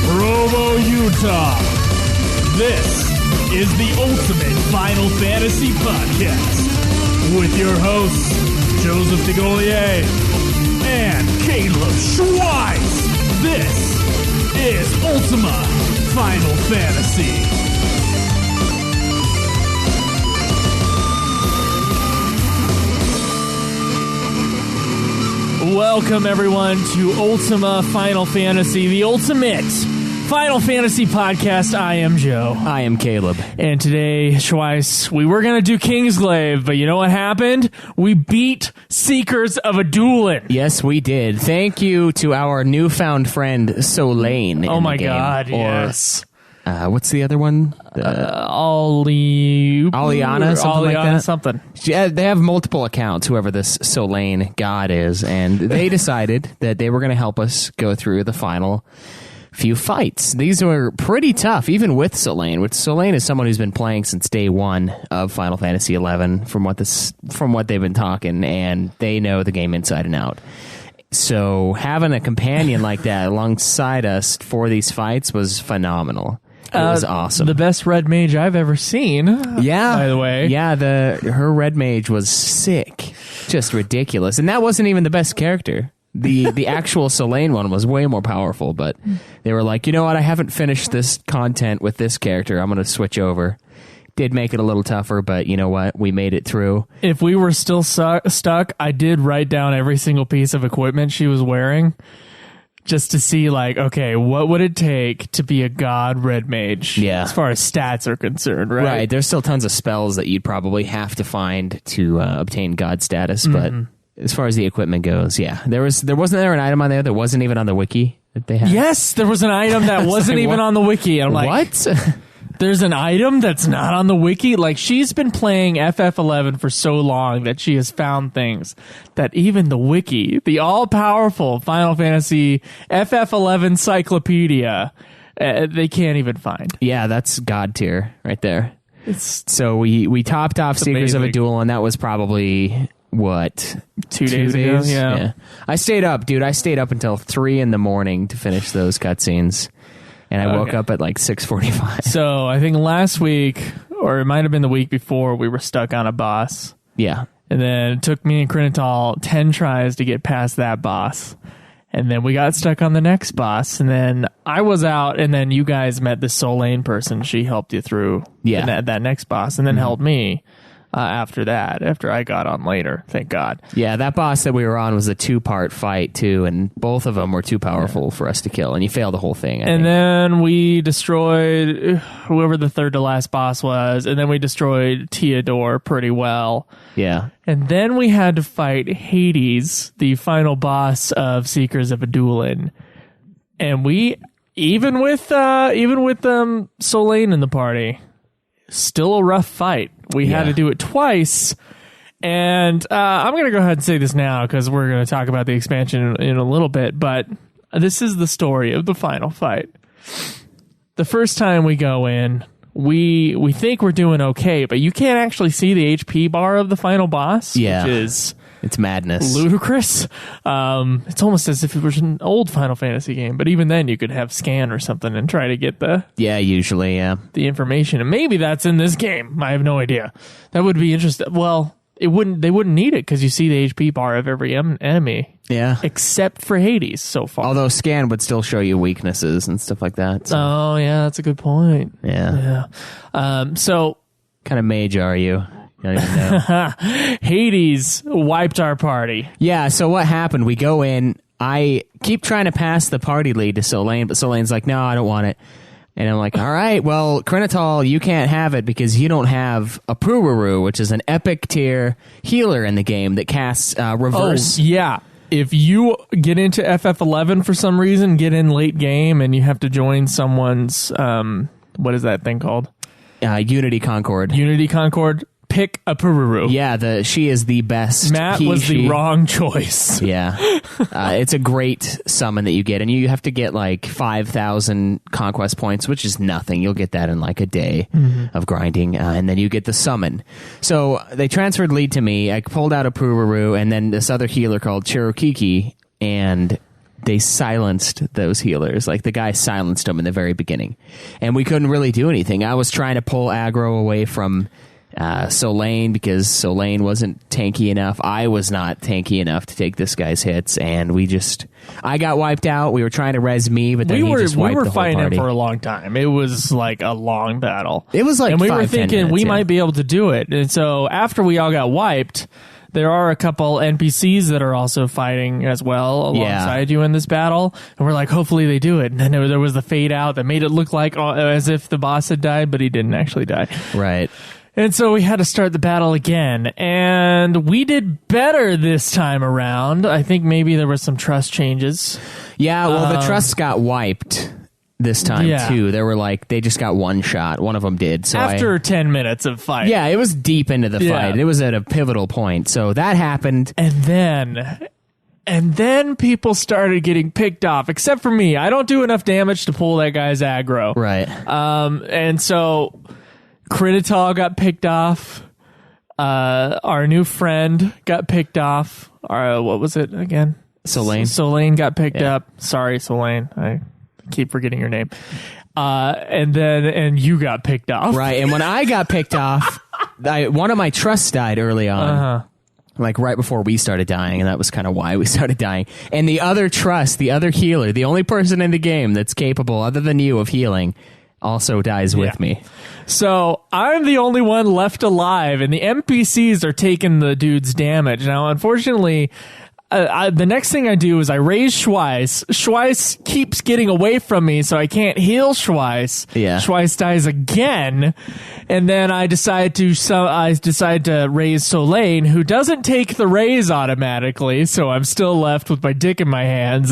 Provo, Utah. This is the Ultimate Final Fantasy Podcast with your hosts, Joseph DeGolier and Caleb Schweiss. This is Ultima Final Fantasy. Welcome, everyone, to Ultima Final Fantasy, the Ultimate Final Fantasy Podcast. I am Joe. I am Caleb. And today, Schweiss, we were going to do Kingsglaive, but you know what happened? We beat Seekers of Adoulin. Yes, we did. Thank you to our newfound friend, Solane. Oh my god, yes. What's the other one? Aliana, something like that? Something. Yeah, they have multiple accounts, whoever this Solane god is, and they decided that they were going to help us go through the final few fights. These were pretty tough, even with Solane, which Solane is someone who's been playing since day one of Final Fantasy XI, from what they've been talking, and they know the game inside and out. So having a companion like that alongside us for these fights was phenomenal. It was awesome. The best red mage I've ever seen. Yeah. By the way. Yeah, her red mage was sick. Just ridiculous. And that wasn't even the best character. The actual Solane one was way more powerful, but they were like, you know what, I haven't finished this content with this character. I'm going to switch over. Did make it a little tougher, but you know what? We made it through. If we were still stuck, I did write down every single piece of equipment she was wearing. Just to see, like, okay, what would it take to be a god red mage? Yeah. As far as stats are concerned, right? Right. There's still tons of spells that you'd probably have to find to obtain god status, but as far as the equipment goes, yeah. There wasn't an item on there that wasn't even on the wiki that they had? Yes, there was an item that wasn't even on the wiki. And I'm like, what? There's an item that's not on the wiki? Like, she's been playing FF11 for so long that she has found things that even the wiki, the all-powerful Final Fantasy FF11 encyclopedia, they can't even find. Yeah, that's god tier right there. So we topped off Seekers of Adoulin, and that was probably, what, 2 days ago? Yeah. I stayed up, dude. I stayed up until 3 in the morning to finish those cutscenes. And I woke up at like 6:45. So I think last week, or it might have been the week before, we were stuck on a boss. Yeah. And then it took me and Krinital 10 tries to get past that boss. And then we got stuck on the next boss. And then I was out, and then you guys met the Solane person. She helped you through that next boss, and then helped me after I got on later. Thank God. Yeah, that boss that we were on was a 2-part fight, too, and both of them were too powerful for us to kill, and you failed the whole thing. I think. Then we destroyed whoever the third to last boss was, and then we destroyed Theodore pretty well. Yeah. And then we had to fight Hades, the final boss of Seekers of Adoulin. And we, even with Solane in the party, still a rough fight. We had to do it twice. And I'm going to go ahead and say this now because we're going to talk about the expansion in a little bit. But this is the story of the final fight. The first time we go in, we think we're doing okay, but you can't actually see the HP bar of the final boss, which is... It's madness. Ludicrous. It's almost as if it was an old Final Fantasy game, but even then you could have scan or something and try to get the the information. And maybe that's in this game. I have no idea. That would be interesting. Well, they wouldn't need it because you see the HP bar of every enemy. Yeah. Except for Hades so far. Although scan would still show you weaknesses and stuff like that. So. Oh, yeah, that's a good point. Yeah. So... kind of mage are you? I don't even know. Hades wiped our party. Yeah, so what happened? We go in. I keep trying to pass the party lead to Solane, but Solane's like, no, I don't want it. And I'm like, all right, well, Krinital, you can't have it because you don't have a Prururu, which is an epic tier healer in the game that casts reverse. Oh, yeah. If you get into FF11 for some reason, get in late game, and you have to join someone's, what is that thing called? Unity Concord. Unity Concord. Pick a Pururu. Yeah, she is the best. Matt was the wrong choice. Yeah. It's a great summon that you get, and you have to get like 5,000 conquest points, which is nothing. You'll get that in like a day of grinding, and then you get the summon. So they transferred lead to me. I pulled out a Pururu, and then this other healer called Cherokiki, and they silenced those healers. Like the guy silenced them in the very beginning, and we couldn't really do anything. I was trying to pull aggro away from Solane because Solane wasn't tanky enough. I was not tanky enough to take this guy's hits, and I got wiped out. We were trying to res me, but then he just wiped the whole party. We were fighting him for a long time. It was like a long battle. It was like, and we were 5-10 thinking minutes, we might be able to do it. And so after we all got wiped, there are a couple NPCs that are also fighting as well alongside you in this battle. And we're like, hopefully they do it. And then there was the fade out that made it look like as if the boss had died, but he didn't actually die. Right. And so we had to start the battle again. And we did better this time around. I think maybe there were some trust changes. Yeah, well, the trusts got wiped this time, too. They were like, they just got one shot. One of them did. So after 10 minutes of fight. Yeah, it was deep into the fight. It was at a pivotal point. So that happened. And then people started getting picked off, except for me. I don't do enough damage to pull that guy's aggro. Right. And so Critital got picked off. Our new friend got picked off. What was it again? Solane. Solane got picked up. Sorry, Solane. I keep forgetting your name. And you got picked off. Right. And when I got picked off, one of my trusts died early on. Like right before we started dying, and that was kind of why we started dying. And the other trust, the other healer, the only person in the game that's capable, other than you, of healing, also dies with me. So I'm the only one left alive, and the NPCs are taking the dude's damage. Now, unfortunately, the next thing I do is I raise Schweiss. Schweiss keeps getting away from me, so I can't heal Schweiss. Yeah. Schweiss dies again, and then I decide to raise Solane, who doesn't take the raise automatically, so I'm still left with my dick in my hands.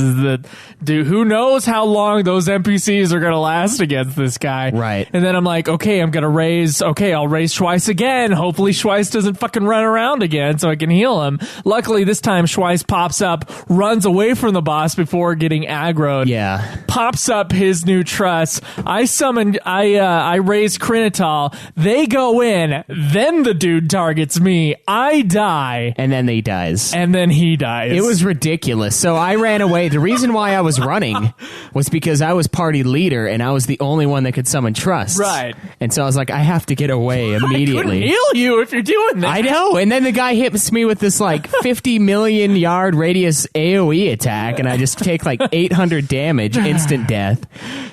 Dude, who knows how long those NPCs are gonna last against this guy? Right. And then I'm like, okay, I'll raise Schweiss again. Hopefully Schweiss doesn't fucking run around again, so I can heal him. Luckily, this time Schweiss pops up, runs away from the boss before getting aggroed. Yeah. Pops up his new trust. I raise Crinital. They go in. Then the dude targets me. I die. And then he dies. And then he dies. It was ridiculous. So I ran away. The reason why I was running was because I was party leader and I was the only one that could summon trusts. Right. And so I was like, I have to get away immediately. I couldn't heal you if you're doing that. I know. And then the guy hits me with this like 50 million yard radius AoE attack, and I just take like 800 damage, instant death.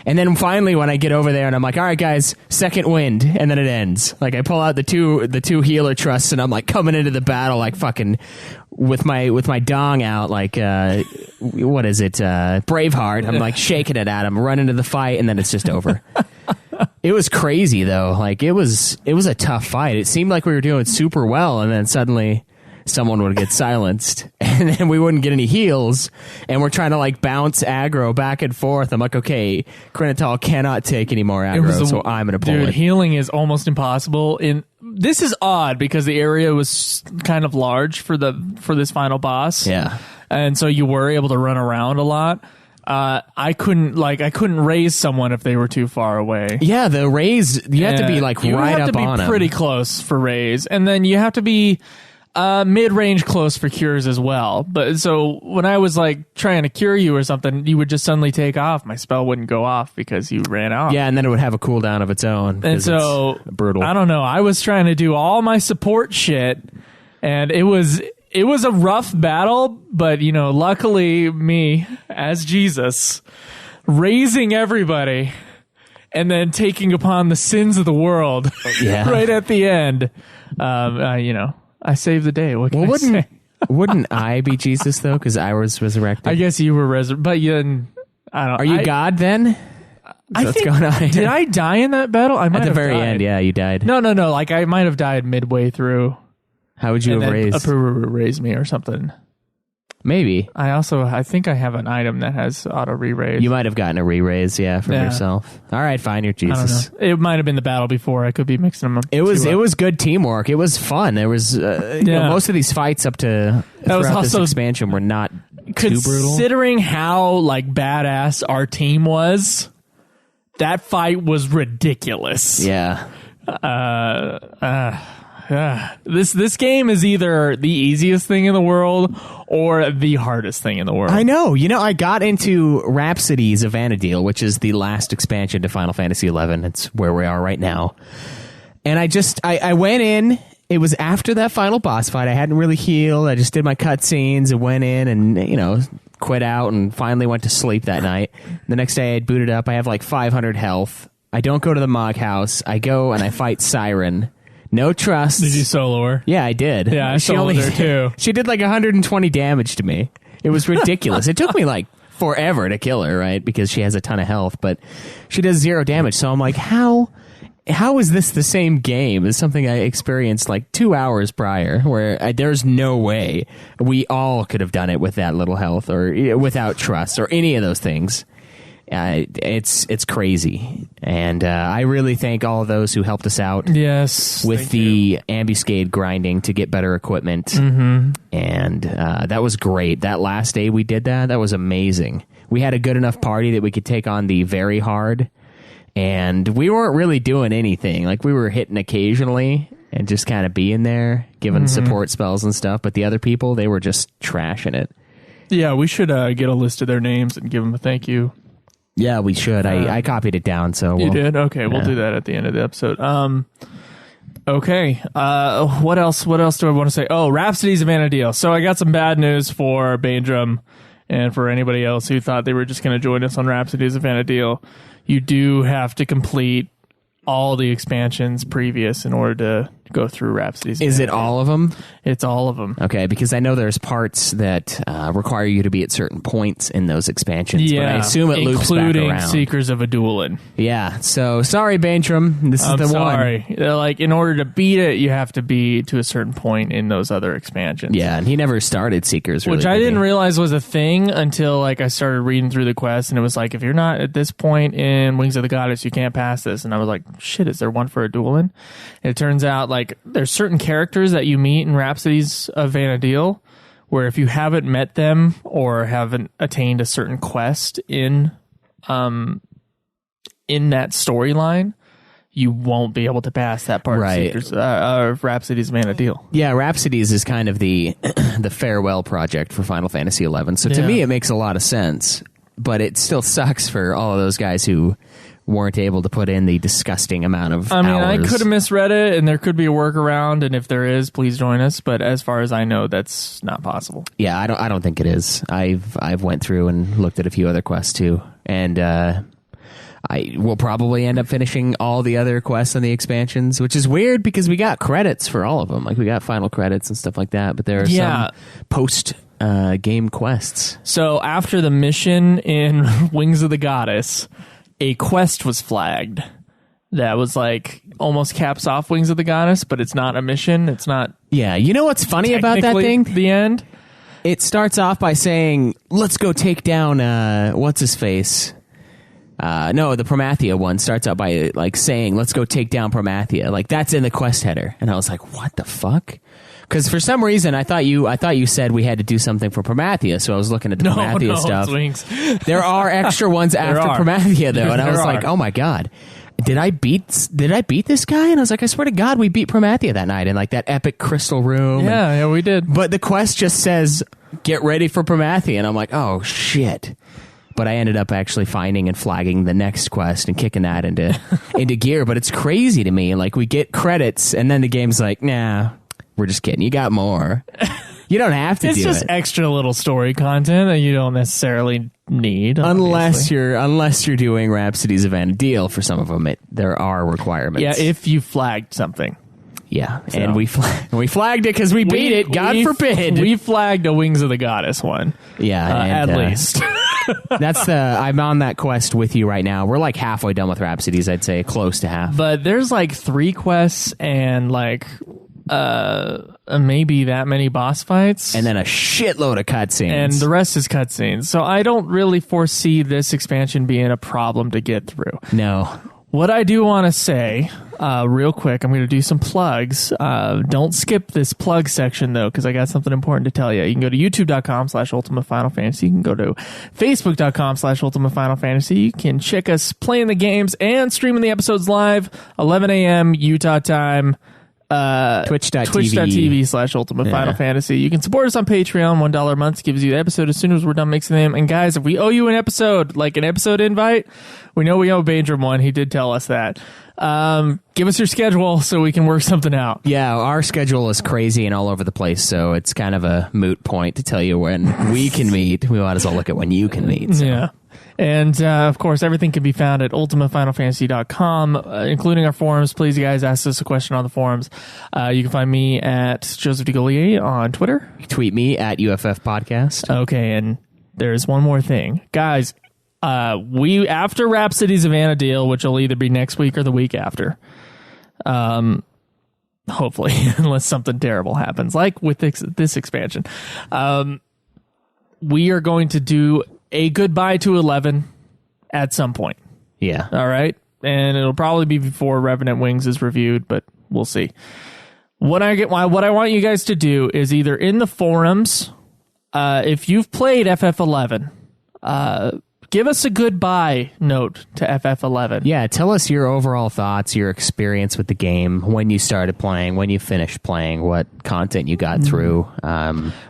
And then finally when I get over there and I'm like, all right guys, second wind, and then it ends. Like I pull out the two healer trusts and I'm like coming into the battle like fucking with my dong out like what is it, Braveheart. I'm like shaking it at him, run into the fight, and then it's just over. It was crazy though. Like it was a tough fight. It seemed like we were doing super well, and then suddenly someone would get silenced, and then we wouldn't get any heals, and we're trying to like bounce aggro back and forth. I'm like, okay, Crinital cannot take any more aggro, so I'm gonna pull it. Healing is almost impossible. This is odd because the area was kind of large for this final boss. Yeah, and so you were able to run around a lot. I couldn't raise someone if they were too far away. Yeah, the raise, you have to be like right up on them. You have to be pretty close for raise, and then you have to be mid-range close for cures as well. But so when I was like trying to cure you or something, you would just suddenly take off. My spell wouldn't go off because you ran off. Yeah, and then it would have a cooldown of its own. And so brutal. I don't know. I was trying to do all my support shit, and it was a rough battle. But luckily me as Jesus raising everybody and then taking upon the sins of the world right at the end. I saved the day. What can I say? Wouldn't I be Jesus though? Because I was resurrected. I guess you were resurrected, but I don't. Are you God then? What's going on? Did I die in that battle? I might have at the very died. end. Yeah, you died. No. Like I might have died midway through. How would you have raised? Apuru raised me or something. Maybe. I think I have an item that has auto re-raise. You might have gotten a re-raise, from yourself. All right, fine, you're Jesus. I don't know. It might have been the battle before. I could be mixing them up. It was good teamwork. It was fun. There was most of these fights up to this expansion were not too brutal. Considering how like badass our team was, that fight was ridiculous. Yeah. This game is either the easiest thing in the world or the hardest thing in the world. I know. I got into Rhapsodies of Adoulin, which is the last expansion to Final Fantasy XI. It's where we are right now. And I went in. It was after that final boss fight. I hadn't really healed. I just did my cutscenes and went in and, quit out and finally went to sleep that night. The next day I had booted up. I have like 500 health. I don't go to the Mog House. I go and I fight Siren. No trust. Did you solo her? Yeah, I did. Yeah, I soloed her too. She did like 120 damage to me. It was ridiculous. It took me like forever to kill her, right? Because she has a ton of health, but she does 0 damage. So I'm like, how is this the same game as something I experienced like 2 hours prior, where there's no way we all could have done it with that little health or without trust or any of those things. It's crazy, and I really thank all of those who helped us out. Yes, with the ambuscade grinding to get better equipment, and that was great. That last day we did that was amazing. We had a good enough party that we could take on the very hard, and we weren't really doing anything. Like, we were hitting occasionally and just kind of being there, giving support spells and stuff. But the other people, they were just trashing it. Yeah, we should get a list of their names and give them a thank you. Yeah, we should. I copied it down. So you did? Okay, we'll do that at the end of the episode. Okay. What else do I want to say? Oh, Rhapsodies of Adoulin. So I got some bad news for Baindrum and for anybody else who thought they were just going to join us on Rhapsodies of Adoulin. You do have to complete all the expansions previous in order to go through Rhapsodies. Is it all of them? It's all of them. Okay, because I know there's parts that require you to be at certain points in those expansions. Yeah, but I assume it loops back around. Including Seekers of Adoulin. Yeah, so sorry, Baintrum. This is the one. I'm sorry. Like, in order to beat it, you have to be to a certain point in those other expansions. Yeah, and he never started Seekers, really, which I didn't realize was a thing until like I started reading through the quest, and it was like, if you're not at this point in Wings of the Goddess, you can't pass this. And I was like, shit, is there one for Adoulin? And it turns out, like, there's certain characters that you meet in Rhapsodies of Adoulin where if you haven't met them or haven't attained a certain quest in that storyline, you won't be able to pass that part of Rhapsodies of Adoulin. Yeah, Rhapsodies is kind of the farewell project for Final Fantasy XI. So to me, it makes a lot of sense, but it still sucks for all of those guys who weren't able to put in the disgusting amount of hours. I could have misread it, and there could be a workaround, and if there is, please join us. But as far as I know, that's not possible. Yeah, I don't think it is. I've went through and looked at a few other quests too, and I will probably end up finishing all the other quests on the expansions, which is weird because we got credits for all of them. Like, we got final credits and stuff like that, but there are some post game quests. So after the mission in Wings of the Goddess, a quest was flagged that was like almost caps off Wings of the Goddess, but it's not a mission. It's not. Yeah, you know what's funny about that thing? The end. It starts off by saying, "Let's go take down what's his face." No, the Promathia one starts out by like saying, "Let's go take down Promathia." Like, that's in the quest header, and I was like, "What the fuck?" Because for some reason I thought you said we had to do something for Promathia, so I was looking at the Promathia stuff. Wings. There are extra ones after Promathia though, and I was like, "Oh my god, did I beat this guy?" And I was like, "I swear to God, we beat Promathia that night in like that epic crystal room." Yeah, we did. But the quest just says, "Get ready for Promathia," and I'm like, "Oh shit." But I ended up actually finding and flagging the next quest and kicking that into gear. But it's crazy to me. Like, we get credits, and then the game's like, "Nah, we're just kidding. You got more. You don't have to do it." It's just extra little story content that you don't necessarily need. Unless you're doing Rhapsodies of Adoulin. For some of them, there are requirements. Yeah, if you flagged something. Yeah, so. And we flagged it because we beat it. God forbid. We flagged a Wings of the Goddess one. Yeah, at least. I'm on that quest with you right now. We're like halfway done with Rhapsodies, I'd say, close to half. But there's like 3 quests and like maybe that many boss fights, and then a shitload of cutscenes, and the rest is cutscenes. So I don't really foresee this expansion being a problem to get through. No. What I do want to say, real quick, I'm going to do some plugs. Don't skip this plug section, though, because I got something important to tell you. You can go to youtube.com/Ultimate Final Fantasy. You can go to facebook.com/Ultimate Final Fantasy. You can check us playing the games and streaming the episodes live, 11 a.m. Utah time. Twitch.tv Final Fantasy. You can support us on Patreon. $1 a month gives you the episode as soon as we're done mixing them. And guys, if we owe you an episode, like an episode invite, we know we owe Bainstrom one. He did tell us that. Give us your schedule so we can work something out. Yeah, our schedule is crazy and all over the place, so it's kind of a moot point to tell you when we can meet. We might as well look at when you can meet. So. Yeah. And, of course, everything can be found at ultimatefinalfantasy.com, including our forums. Please, guys, ask us a question on the forums. You can find me at Joseph DeGollier on Twitter. Tweet me at UFF Podcast. Okay, and there's one more thing. Guys, we after Rhapsodies of Anadil, which will either be next week or the week after, hopefully, unless something terrible happens, like with this expansion, we are going to do a goodbye to 11 at some point. Yeah. All right. And it'll probably be before Revenant Wings is reviewed, but we'll see. What I want you guys to do is either in the forums, if you've played FF11, give us a goodbye note to FF11. Yeah, tell us your overall thoughts, your experience with the game, when you started playing, when you finished playing, what content you got through.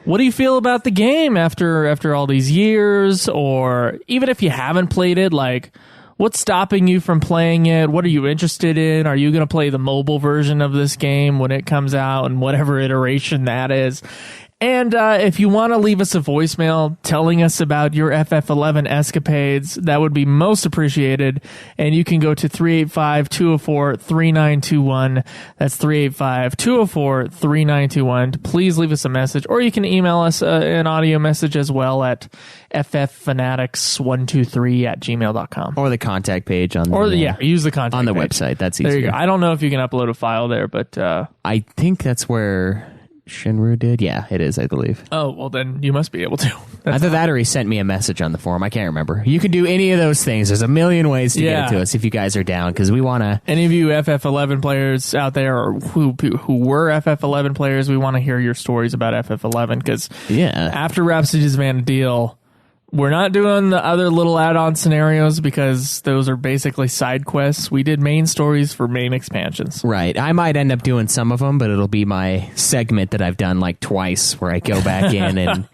What do you feel about the game after all these years? Or even if you haven't played it, like, what's stopping you from playing it? What are you interested in? Are you going to play the mobile version of this game when it comes out and whatever iteration that is? And if you want to leave us a voicemail telling us about your FF11 escapades, that would be most appreciated. And you can go to 385-204-3921. That's 385-204-3921. Please leave us a message. Or you can email us an audio message as well at fffanatics123@gmail.com. Or the contact page on the... use the contact on the page. website. That's easier. There you go. I don't know if you can upload a file there, but... I think that's where... Shinru did? Yeah, it is, I believe. Oh, well, then you must be able to. Either that or he sent me a message on the forum. I can't remember. You can do any of those things. There's a million ways to get it to us if you guys are down, because we want to... Any of you FF11 players out there or who were FF11 players, we want to hear your stories about FF11, because after Rhapsodies of Anadil, we're not doing the other little add-on scenarios because those are basically side quests. We did main stories for main expansions. Right. I might end up doing some of them, but it'll be my segment that I've done like twice where I go back in and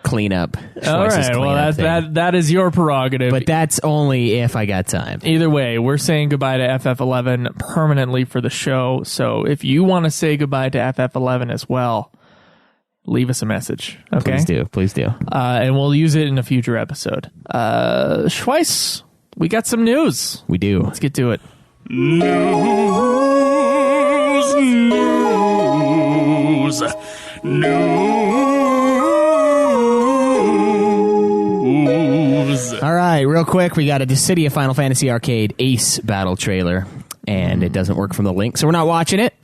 clean up. All right. Well, that is your prerogative. But that's only if I got time. Either way, we're saying goodbye to FF11 permanently for the show. So if you want to say goodbye to FF11 as well, leave us a message. Okay. Please do. And we'll use it in a future episode. Schweiss, we got some news. We do. Let's get to it. News. All right, real quick, we got a Dissidia Final Fantasy Arcade Ace battle trailer. And it doesn't work from the link, so we're not watching it.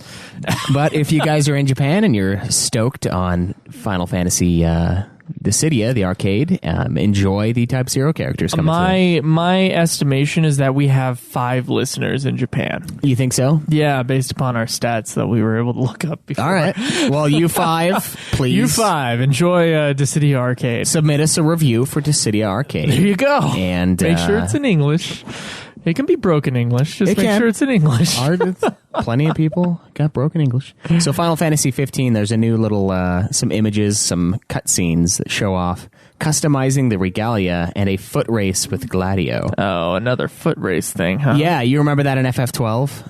But if you guys are in Japan and you're stoked on Final Fantasy Dissidia, the arcade, enjoy the Type 0 characters coming through. My estimation is that we have 5 listeners in Japan. You think so? Yeah, based upon our stats that we were able to look up before. All right. Well, you 5, please. You 5, enjoy Dissidia Arcade. Submit us a review for Dissidia Arcade. There you go. And make sure it's in English. It can be broken English. Just make sure it's in English. Plenty of people got broken English. So Final Fantasy 15, there's a new little, some images, some cutscenes that show off customizing the regalia and a foot race with Gladio. Oh, another foot race thing, huh? Yeah, you remember that in FF12?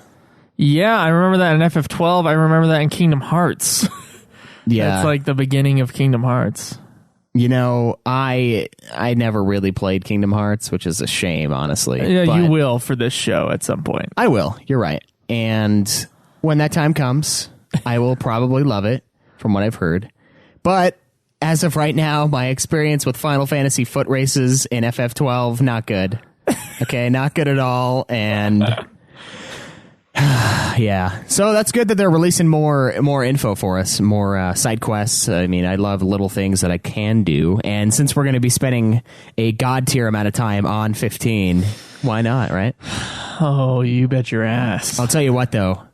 Yeah, I remember that in FF12. I remember that in Kingdom Hearts. Yeah. That's like the beginning of Kingdom Hearts. You know, I never really played Kingdom Hearts, which is a shame, honestly. Yeah, you will for this show at some point. I will. You're right. And when that time comes, I will probably love it, from what I've heard. But as of right now, my experience with Final Fantasy foot races in FF12, not good. Okay, not good at all. And... yeah, so that's good that they're releasing more info for us, more side quests. I mean, I love little things that I can do, and since we're going to be spending a god tier amount of time on 15, why not, right? Oh, you bet your ass. I'll tell you what, though,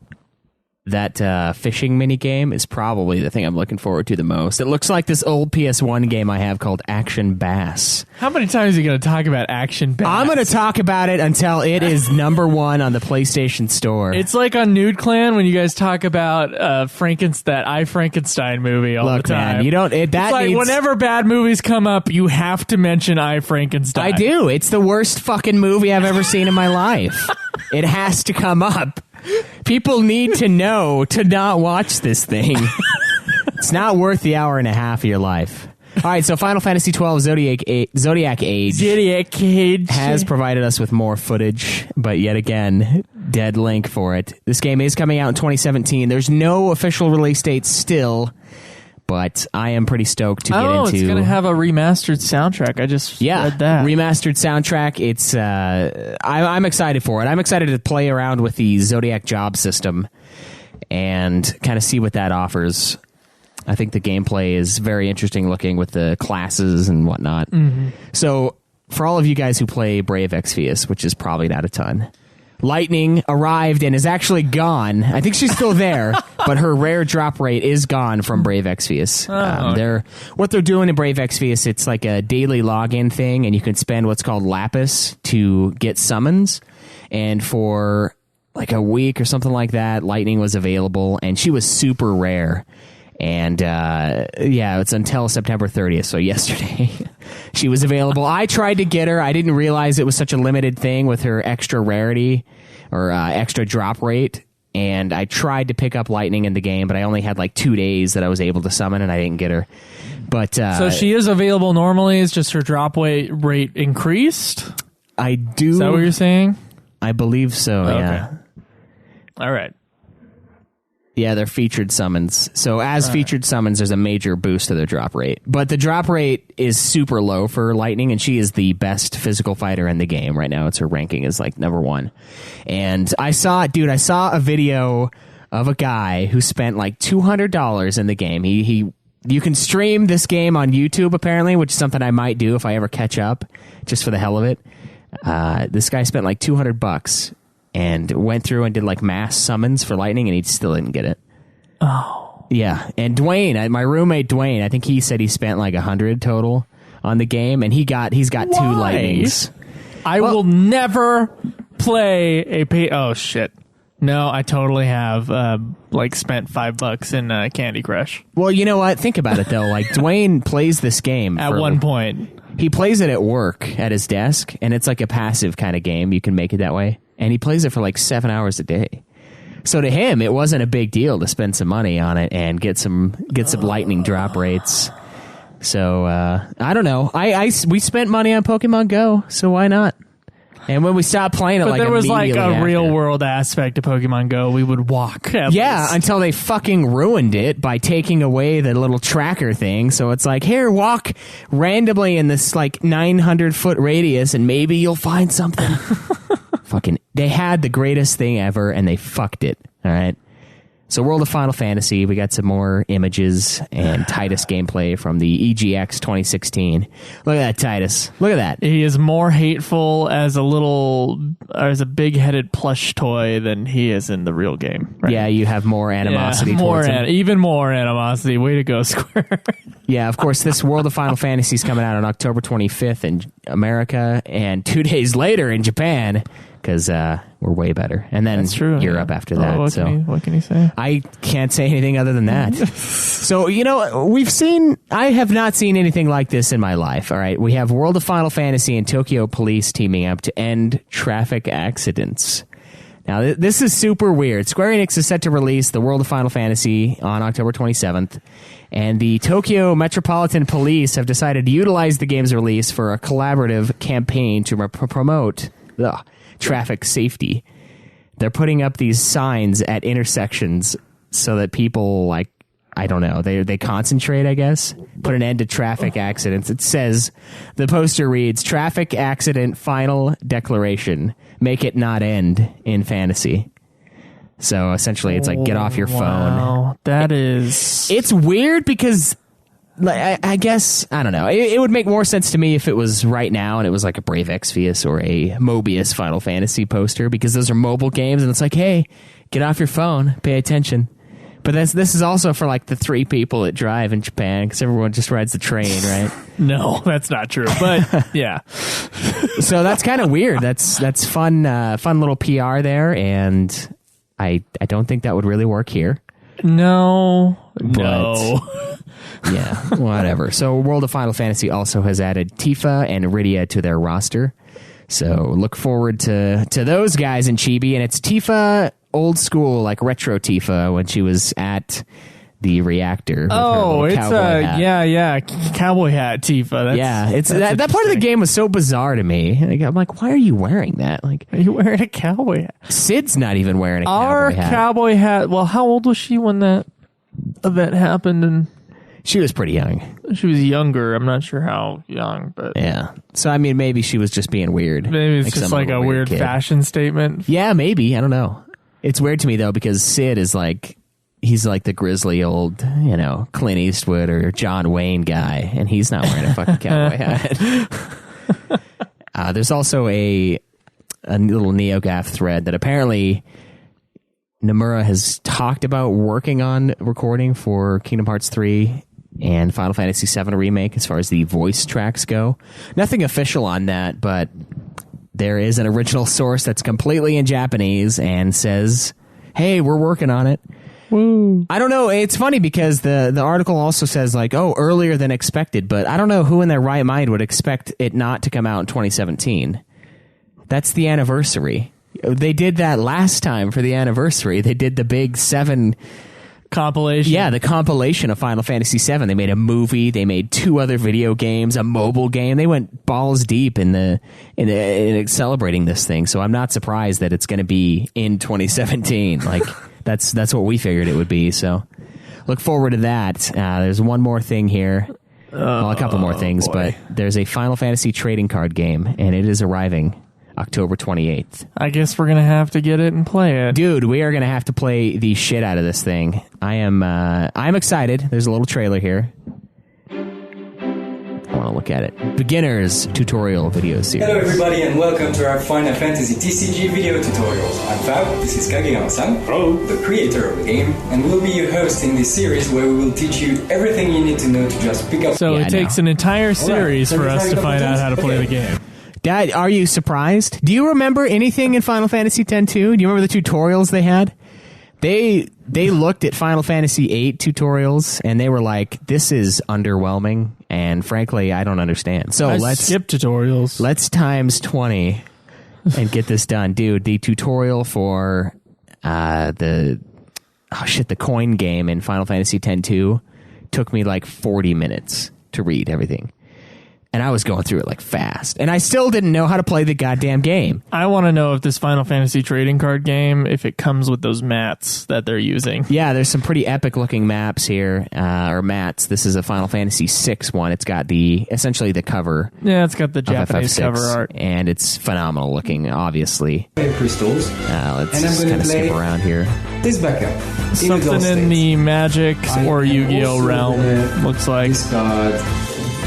that fishing mini game is probably the thing I'm looking forward to the most. It looks like this old PS1 game I have called Action Bass. How many times are you going to talk about Action Bass? I'm going to talk about it until it is number one on the PlayStation Store. It's like on Nude Clan when you guys talk about that I Frankenstein movie all the time. Man, you don't. It's like whenever bad movies come up, you have to mention I Frankenstein. I do. It's the worst fucking movie I've ever seen in my life. It has to come up. People need to know to not watch this thing. It's not worth the hour and a half of your life. All right, so Final Fantasy XII Zodiac Age has provided us with more footage, but yet again, dead link for it. This game is coming out in 2017. There's no official release date still, but I am pretty stoked to get into... it's going to have a remastered soundtrack. I just read that. Remastered soundtrack. It's I'm excited for it. I'm excited to play around with the Zodiac job system and kind of see what that offers. I think the gameplay is very interesting looking with the classes and whatnot. Mm-hmm. So for all of you guys who play Brave Exvius, which is probably not a ton... Lightning arrived and is actually gone. I think she's still there, but her rare drop rate is gone from Brave Exvius. What they're doing in Brave Exvius, it's like a daily login thing, and you can spend what's called Lapis to get summons. And for like a week or something like that, Lightning was available, and she was super rare. And it's until September 30th, so yesterday she was available. I tried to get her. I didn't realize it was such a limited thing with her extra rarity or extra drop rate. And I tried to pick up Lightning in the game, but I only had like 2 days that I was able to summon, and I didn't get her. But so she is available normally. It's just her drop rate increased. I do. Is that what you're saying? I believe so. Okay. Yeah. All right. Yeah, they're featured summons. So as featured summons, there's a major boost to their drop rate. But the drop rate is super low for Lightning, and she is the best physical fighter in the game right now. It's her ranking is like number 1. And I saw a video of a guy who spent like $200 in the game. You can stream this game on YouTube apparently, which is something I might do if I ever catch up, just for the hell of it. This guy spent like $200 and went through and did like mass summons for Lightning, and he still didn't get it. Oh. Yeah, and Dwayne, my roommate Dwayne, I think he said he spent like $100 total on the game, and he's got 2 Lightnings. I will never play oh shit. No, I totally have spent $5 in Candy Crush. Well, you know what? Think about it though. Like Dwayne plays this game at one point. He plays it at work at his desk, and it's like a passive kind of game. You can make it that way. And he plays it for like 7 hours a day. So to him, it wasn't a big deal to spend some money on it and get some Lightning drop rates. So I don't know. We spent money on Pokemon Go, so why not? And when we stopped playing it, but there was like a real world aspect to Pokemon Go. We would walk. Until they fucking ruined it by taking away the little tracker thing. So it's like, here, walk randomly in this like 900-foot radius, and maybe you'll find something. Fucking, they had the greatest thing ever, and they fucked it. All right. So World of Final Fantasy, we got some more images and Titus gameplay from the EGX 2016. Look at that, Titus. Look at that. He is more hateful as a big-headed plush toy than he is in the real game. Right? Yeah, you have more animosity towards him. Even more animosity. Way to go, Square. Yeah, of course, this World of Final Fantasy is coming out on October 25th in America, and 2 days later in Japan, because we're way better. And then Europe after that. What can you say? I can't say anything other than that. So, I have not seen anything like this in my life. All right. We have World of Final Fantasy and Tokyo Police teaming up to end traffic accidents. Now, this is super weird. Square Enix is set to release the World of Final Fantasy on October 27th, and the Tokyo Metropolitan Police have decided to utilize the game's release for a collaborative campaign to promote traffic safety. They're putting up these signs at intersections so that people, like, I don't know, they concentrate, I guess. Put an end to traffic accidents. It says, the poster reads, "Traffic accident final declaration. Make it not end in fantasy." So essentially it's like, get off your phone. Wow, that is... It's weird because... I guess, I don't know. It would make more sense to me if it was right now and it was like a Brave Exvius or a Mobius Final Fantasy poster, because those are mobile games, and it's like, hey, Get off your phone. Pay attention. But this is also for like the 3 people that drive in Japan because everyone just rides the train, right? No, that's not true. But yeah. So that's kind of weird. That's fun little PR there, and I don't think that would really work here. No. Yeah, whatever. So World of Final Fantasy also has added Tifa and Iridia to their roster. So look forward to those guys in Chibi, and it's Tifa old school, like retro Tifa when she was at the reactor. With her It's cowboy hat. cowboy hat Tifa. It's that part of the game was so bizarre to me. Like, I'm like, why are you wearing that? Like, are you wearing a cowboy hat? Sid's not even wearing a Our cowboy hat. cowboy hat. Well, how old was she when that event happened? And she was pretty young. she was younger. I'm not sure how young, but Yeah. So I mean, maybe she was just being weird. maybe it's just some like a weird kid. fashion statement. Yeah, maybe. I don't know. It's weird to me though because Sid is like, he's like the grizzly old, Clint Eastwood or John Wayne guy, and he's not wearing a fucking cowboy hat. There's also a little NeoGAF thread that apparently Nomura has talked about working on recording for Kingdom Hearts 3 and Final Fantasy VII Remake as far as the voice tracks go. Nothing official on that, but there is an original source that's completely in Japanese and says, hey, we're working on it. Woo. I don't know. It's funny because the article also says like, earlier than expected, but I don't know who in their right mind would expect it not to come out in 2017. That's the anniversary. They did that last time for the anniversary. They did the big 7 Compilation. Yeah, the compilation of Final Fantasy VII. They made a movie. They made 2 other video games, a mobile game. They went balls deep in celebrating this thing. So I'm not surprised that it's going to be in 2017. Like that's what we figured it would be. So look forward to that. There's one more thing here. Well, a couple more things, but there's a Final Fantasy trading card game, and it is arriving October 28th. I guess we're going to have to get it and play it. Dude, we are going to have to play the shit out of this thing. I'm excited. There's a little trailer here. I want to look at it. Beginner's tutorial video series. Hello everybody and welcome to our Final Fantasy TCG video tutorials. I'm Fab, this is Kageyama-san, the creator of the game, and we'll be your host in this series where we will teach you everything you need to know to just pick up... So it takes an entire series for us to find out how to play the game. Dad, are you surprised? Do you remember anything in Final Fantasy X-2? Do you remember the tutorials they had? They looked at Final Fantasy VIII tutorials and they were like, "This is underwhelming," and frankly, I don't understand. So let's skip tutorials. Let's times 20 and get this done, dude. The tutorial for the coin game in Final Fantasy X-2 took me like 40 minutes to read everything. And I was going through it like fast. And I still didn't know how to play the goddamn game. I want to know if this Final Fantasy trading card game, if it comes with those mats that they're using. Yeah, there's some pretty epic looking maps here, or mats. This is a Final Fantasy VI one. It's got essentially the cover. Yeah, it's got the Japanese FF6, cover art. And it's phenomenal looking, obviously. Crystals. Let's just kind of skip around here. This backup. Something in the Magic or Yu-Gi-Oh realm, looks like. This card.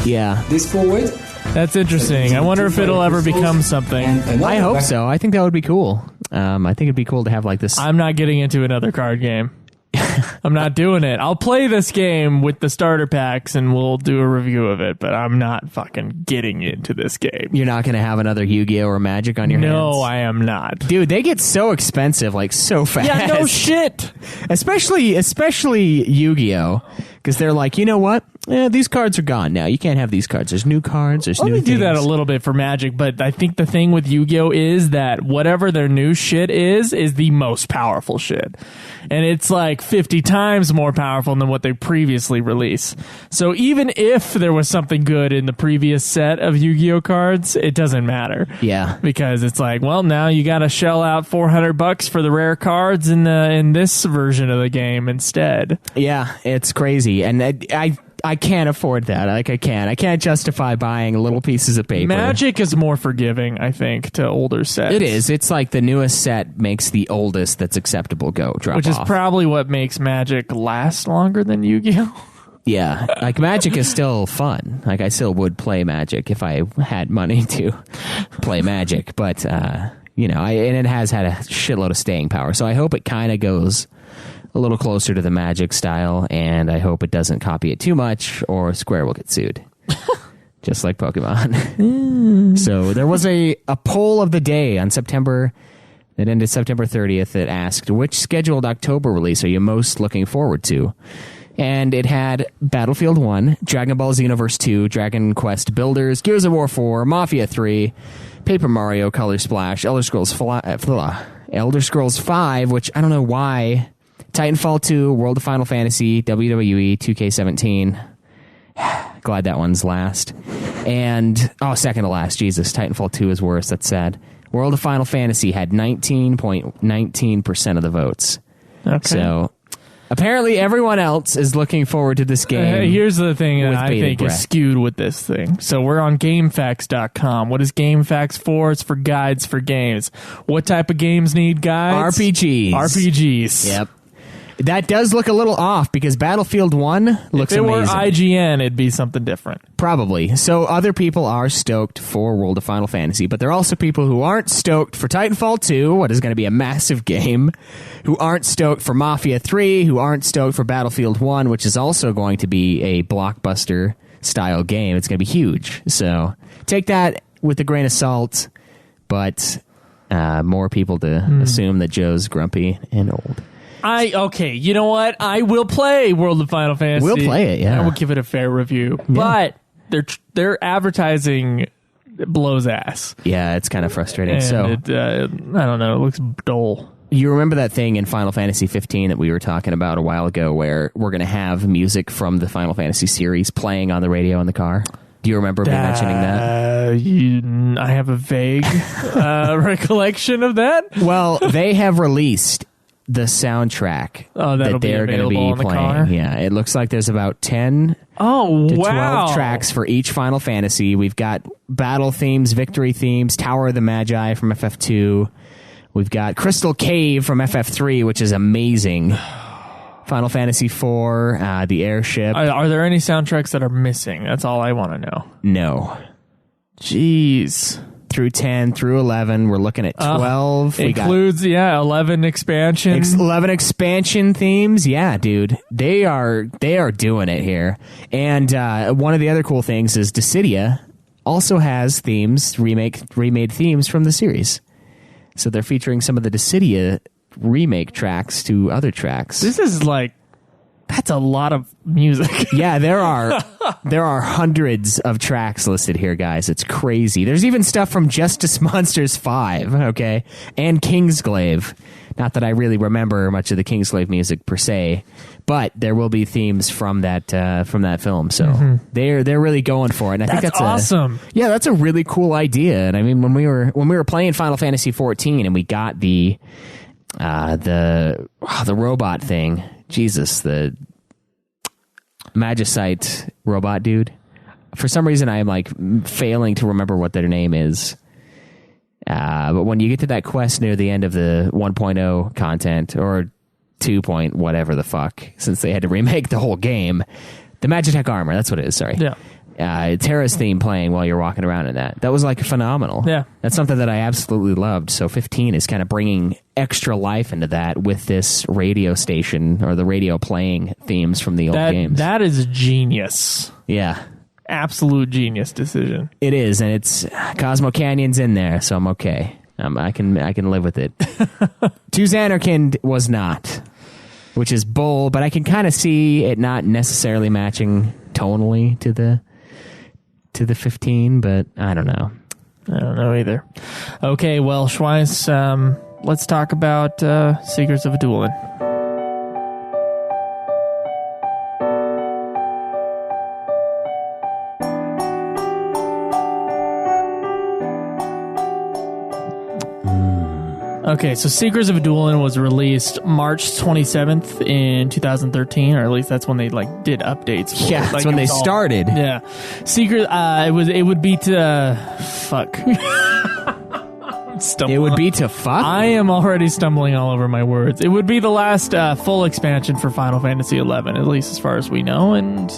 Yeah. This forward. That's interesting. I wonder if it'll ever become something. I hope so. I think that would be cool. I think it'd be cool to have like this. I'm not getting into another card game. I'm not doing it. I'll play this game with the starter packs and we'll do a review of it, but I'm not fucking getting into this game. You're not going to have another Yu-Gi-Oh or Magic on your hands? No, I am not. Dude, they get so expensive, like so fast. Yeah, no shit. Especially Yu-Gi-Oh, because they're like, you know what? These cards are gone now. You can't have these cards. There's new cards. There's new things. Let me do that a little bit for Magic, but I think the thing with Yu-Gi-Oh is that whatever their new shit is the most powerful shit. And it's like 50 times more powerful than what they previously released. So even if there was something good in the previous set of Yu-Gi-Oh cards, it doesn't matter. Yeah. Because it's like, well, now you got to shell out $400 for the rare cards in this version of the game instead. Yeah, it's crazy. And I can't afford that. Like I can't justify buying little pieces of paper. Magic is more forgiving, I think, to older sets. It is. It's like the newest set makes the oldest that's acceptable drop which is off. Probably what makes Magic last longer than Yu-Gi-Oh. Yeah, like Magic is still fun. Like I still would play Magic if I had money to play Magic, but and it has had a shitload of staying power. So I hope it kind of goes a little closer to the Magic style, and I hope it doesn't copy it too much, or Square will get sued. Just like Pokemon. So there was a poll of the day on September, that ended September 30th, that asked, which scheduled October release are you most looking forward to? And it had Battlefield 1, Dragon Ball Xenoverse 2, Dragon Quest Builders, Gears of War 4, Mafia 3, Paper Mario, Color Splash, Elder Scrolls 5, which I don't know why, Titanfall 2, World of Final Fantasy, WWE 2K17. Glad that one's last. And, second to last. Jesus, Titanfall 2 is worse. That's sad. World of Final Fantasy had 19.19% of the votes. Okay. So, apparently everyone else is looking forward to this game. Here's the thing that I think is skewed with this thing. So we're on GameFAQs.com. What is GameFAQs for? It's for guides for games. What type of games need guides? RPGs. Yep. That does look a little off because Battlefield 1 looks amazing. If it were IGN, it'd be something different. Probably. So other people are stoked for World of Final Fantasy, but there are also people who aren't stoked for Titanfall 2, what is going to be a massive game, who aren't stoked for Mafia 3, who aren't stoked for Battlefield 1, which is also going to be a blockbuster-style game. It's going to be huge. So take that with a grain of salt, but more people to assume that Joe's grumpy and old. Okay, you know what? I will play World of Final Fantasy. We'll play it, yeah. I will give it a fair review. Yeah. But their advertising blows ass. Yeah, it's kind of frustrating. And so I don't know. It looks dull. You remember that thing in Final Fantasy 15 that we were talking about a while ago where we're going to have music from the Final Fantasy series playing on the radio in the car? Do you remember me mentioning that? I have a vague recollection of that. Well, they have released the soundtrack that they're going to be playing. Yeah, it looks like there's about 10 to 12 tracks for each Final Fantasy. We've got battle themes, victory themes, Tower of the Magi from FF2. We've got Crystal Cave from FF3, which is amazing. Final Fantasy IV, the airship. Are there any soundtracks that are missing? That's all I want to know. No. Jeez. Through 10, through 11, we're looking at 12. Includes, 11 expansions. 11 expansion themes. Yeah, dude. They are doing it here. And one of the other cool things is Dissidia also has themes, remade themes from the series. So they're featuring some of the Dissidia remake tracks to other tracks. This is that's a lot of music. Yeah, there are hundreds of tracks listed here, guys. It's crazy. There's even stuff from Justice Monsters 5, okay, and Kingsglaive. Not that I really remember much of the Kingsglaive music per se, but there will be themes from that film. So they're really going for it. And I think that's awesome. That's a really cool idea. And I mean, when we were playing Final Fantasy 14 and we got the robot thing. Jesus, the Magicite robot dude. For some reason, I am failing to remember what their name is. But when you get to that quest near the end of the 1.0 content, or 2. Whatever the fuck, since they had to remake the whole game, the Magitech armor, that's what it is, sorry. Yeah. Terra's theme playing while you're walking around in that. That was phenomenal. Yeah. That's something that I absolutely loved. So 15 is kind of bringing extra life into that with this radio station or the radio playing themes from the old games. That is genius. Yeah. Absolute genius decision. It is, and it's Cosmo Canyon's in there, so I'm okay. I can live with it. To Xanarkand was not, which is bull, but I can kind of see it not necessarily matching tonally to the 15, but I don't know. I don't know either. Okay, well, Schweiss, let's talk about Secrets of Adoulin. Okay, so Secrets of Adoulin was released March 27th in 2013, or at least that's when they did updates. Yeah, that's when they started. Yeah, it would be to fuck. It would be to fuck? I am already stumbling all over my words. It would be the last full expansion for Final Fantasy XI, at least as far as we know, and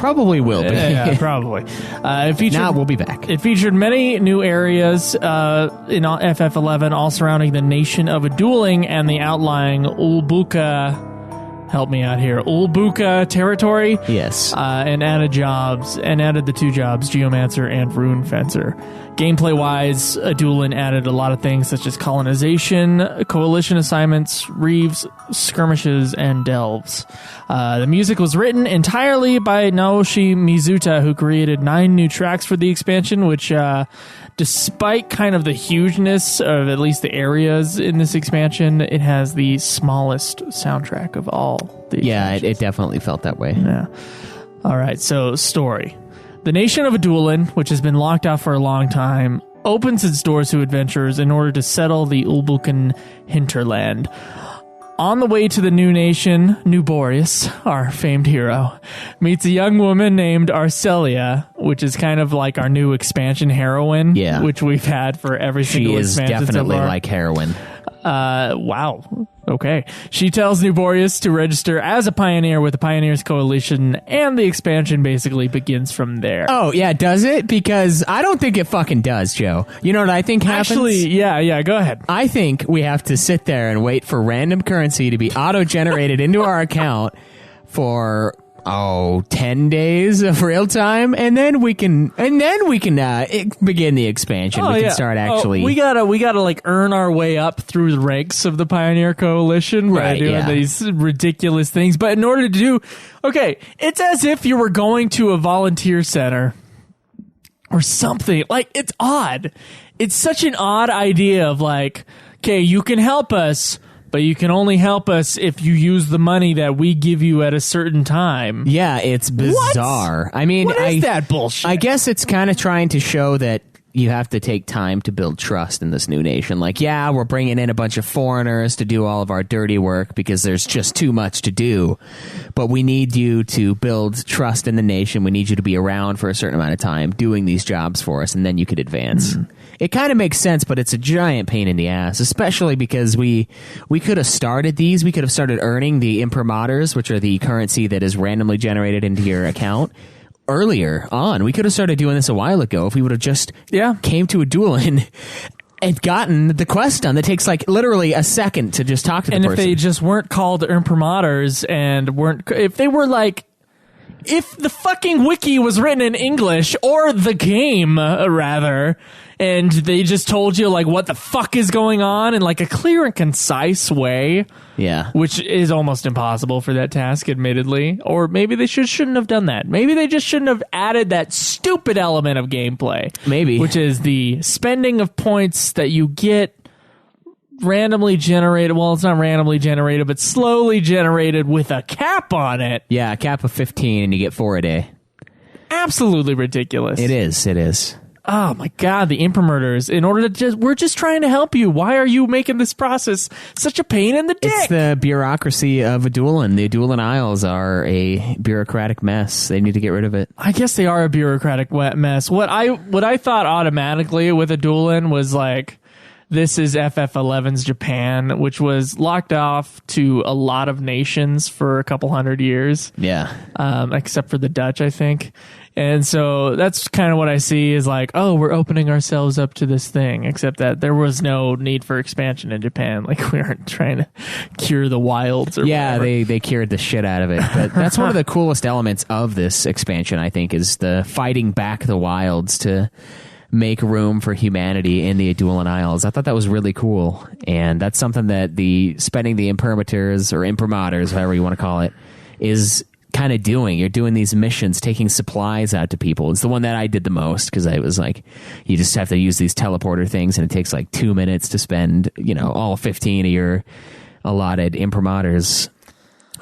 Probably will be. Yeah, probably. It featured, Nah, we'll be back. It featured many new areas in FF11, all surrounding the Nation of Adoulin and the outlying Ulbuka. Help me out here. Ulbuka Territory. Yes. And added the 2 jobs, Geomancer and Rune Fencer. Gameplay-wise, Adoulin added a lot of things such as colonization, coalition assignments, Reives, skirmishes, and delves. The music was written entirely by Naoshi Mizuta, who created 9 new tracks for the expansion, which, despite kind of the hugeness of at least the areas in this expansion, it has the smallest soundtrack of all. Yeah, it definitely felt that way. Yeah. All right, so story. The Nation of Adoulin, which has been locked out for a long time, opens its doors to adventurers in order to settle the Ulbukan hinterland. On the way to the new nation, Nooborious, our famed hero, meets a young woman named Arciela, which is kind of like our new expansion heroine, which we've had for every single expansion. She is definitely so far. like heroine. Wow. Okay. She tells Noobrious to register as a pioneer with the Pioneers Coalition, and the expansion basically begins from there. Oh, yeah, does it? Because I don't think it fucking does, Joe. You know what I think happens? Actually, yeah, go ahead. I think we have to sit there and wait for random currency to be auto-generated into our account for 10 days of real time, and then we can begin the expansion. We can start actually. We gotta like earn our way up through the ranks of the Pioneer Coalition by doing these ridiculous things. But in order to do, it's as if you were going to a volunteer center or something. Like, it's odd. It's such an odd idea of like, okay, you can help us, but you can only help us if you use the money that we give you at a certain time. Yeah, it's bizarre. What? I mean, what is that bullshit? I guess it's kind of trying to show that you have to take time to build trust in this new nation. Like, yeah, we're bringing in a bunch of foreigners to do all of our dirty work because there's just too much to do. But we need you to build trust in the nation. We need you to be around for a certain amount of time doing these jobs for us, and then you could advance. Mm-hmm. It kind of makes sense, but it's a giant pain in the ass, especially because we could have started these. We could have started earning the imprimaturs, which are the currency that is randomly generated into your account, earlier on. We could have started doing this a while ago if we would have just came to Adoulin and gotten the quest done. That takes like literally a second to just talk to the person. And if they just weren't called imprimaturs and if they were like, if the fucking wiki was written in English, or the game, rather, and they just told you like what the fuck is going on in like a clear and concise way, which is almost impossible for that task, admittedly. Or maybe they shouldn't have done that. Maybe they just shouldn't have added that stupid element of gameplay. Maybe. Which is the spending of points that you get randomly generated. Well, it's not randomly generated, but slowly generated with a cap on it. Yeah, a cap of 15 and you get 4 a day. Absolutely ridiculous. It is. Oh my god, the imprimaturs. We're just trying to help you. Why are you making this process such a pain in the dick? It's the bureaucracy of Adoulin. The Adoulin Isles are a bureaucratic mess. They need to get rid of it. I guess they are a bureaucratic mess. What I thought automatically with Adoulin was like, this is FF11's Japan, which was locked off to a lot of nations for a couple hundred years. Yeah. Except for the Dutch, I think. And so that's kind of what I see is like, oh, we're opening ourselves up to this thing, except that there was no need for expansion in Japan. Like, we aren't trying to cure the wilds or whatever. They cured the shit out of it. But that's one of the coolest elements of this expansion, I think, is the fighting back the wilds to make room for humanity in the Adoulin Isles. I thought that was really cool. And that's something that spending the imprimaturs or imprimaturs, however you want to call it, is kind of doing. You're doing these missions, taking supplies out to people. It's the one that I did the most because I was like, you just have to use these teleporter things and it takes like 2 minutes to spend, all 15 of your allotted imprimaturs.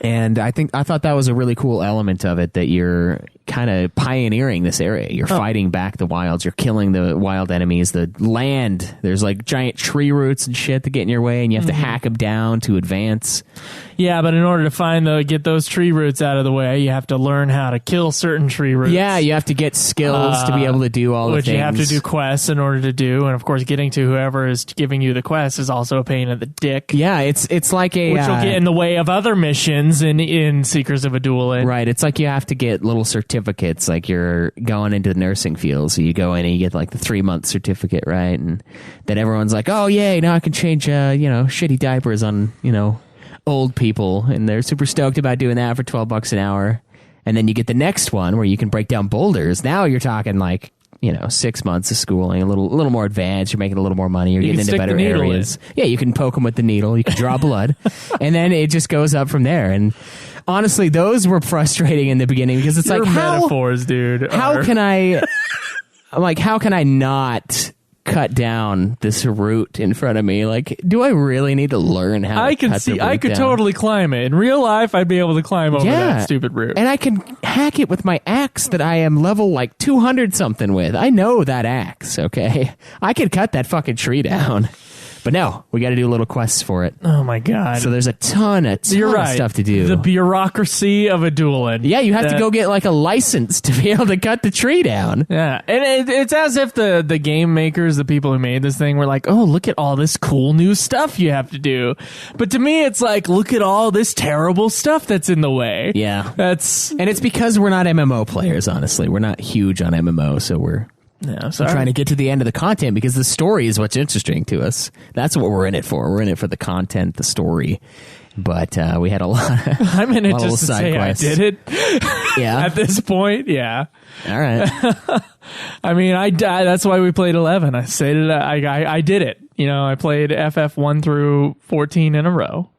And I thought that was a really cool element of it, that you're kind of pioneering this area. You're fighting back the wilds. You're killing the wild enemies. The land, there's like giant tree roots and shit that get in your way, and you have to hack them down to advance. Yeah, but in order to get those tree roots out of the way, you have to learn how to kill certain tree roots. Yeah, you have to get skills to be able to do all the things. Which you have to do quests in order to do, and of course getting to whoever is giving you the quest is also a pain in the dick. Yeah, it's like a... Which will get in the way of other missions in Seekers of Adoulin. Right, it's like you have to get little certificates certificates, like you're going into the nursing field. So you go in and you get like the 3-month certificate, right? And then everyone's like, oh, yay, now I can change, shitty diapers on, old people. And they're super stoked about doing that for $12 an hour. And then you get the next one where you can break down boulders. Now you're talking like, 6 months of schooling, a little more advanced. You're making a little more money. You're getting into better areas. Yeah, you can poke them with the needle. You can draw blood. And then it just goes up from there. And honestly, those were frustrating in the beginning because it's Your like, metaphors, dude. How can I, I'm like, how can I not cut down this root in front of me? Like, do I really need to learn how I to can cut see, the root I could down? totally climb it. In real life, I'd be able to climb over Yeah. that stupid root. And I can hack it with my axe that I am level like 200 something with. I know that axe, okay? I could cut that fucking tree down. But no, we got to do little quests for it. Oh my god. So there's a ton of stuff to do. The bureaucracy of Adoulin. Yeah, you have to go get like a license to be able to cut the tree down. Yeah, and it's as if the game makers, the people who made this thing, were like, oh, look at all this cool new stuff you have to do. But to me, it's like, look at all this terrible stuff that's in the way. Yeah. And it's because we're not MMO players, honestly. We're not huge on MMO, so we're trying to get to the end of the content because the story is what's interesting to us. That's what we're in it for. We're in it for the content, the story. But we had a lot of I'm in it lot of just to side say quests. I did it. Yeah. At this point, yeah. All right. I mean, that's why we played 11. I stated I did it. I played FF 1 through 14 in a row,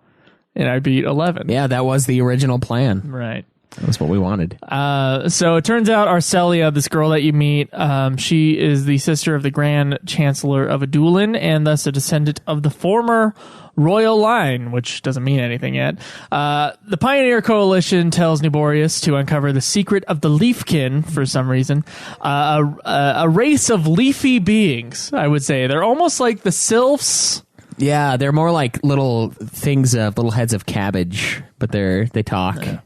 and I beat 11. Yeah, that was the original plan. Right. That was what we wanted. So it turns out Arciela, this girl that you meet, she is the sister of the Grand Chancellor of Adoulin and thus a descendant of the former royal line, which doesn't mean anything yet. The Pioneer Coalition tells Nooborious to uncover the secret of the Leafkin for some reason. A race of leafy beings, I would say. They're almost like the sylphs. Yeah, they're more like little things, little heads of cabbage, but they talk. Yeah.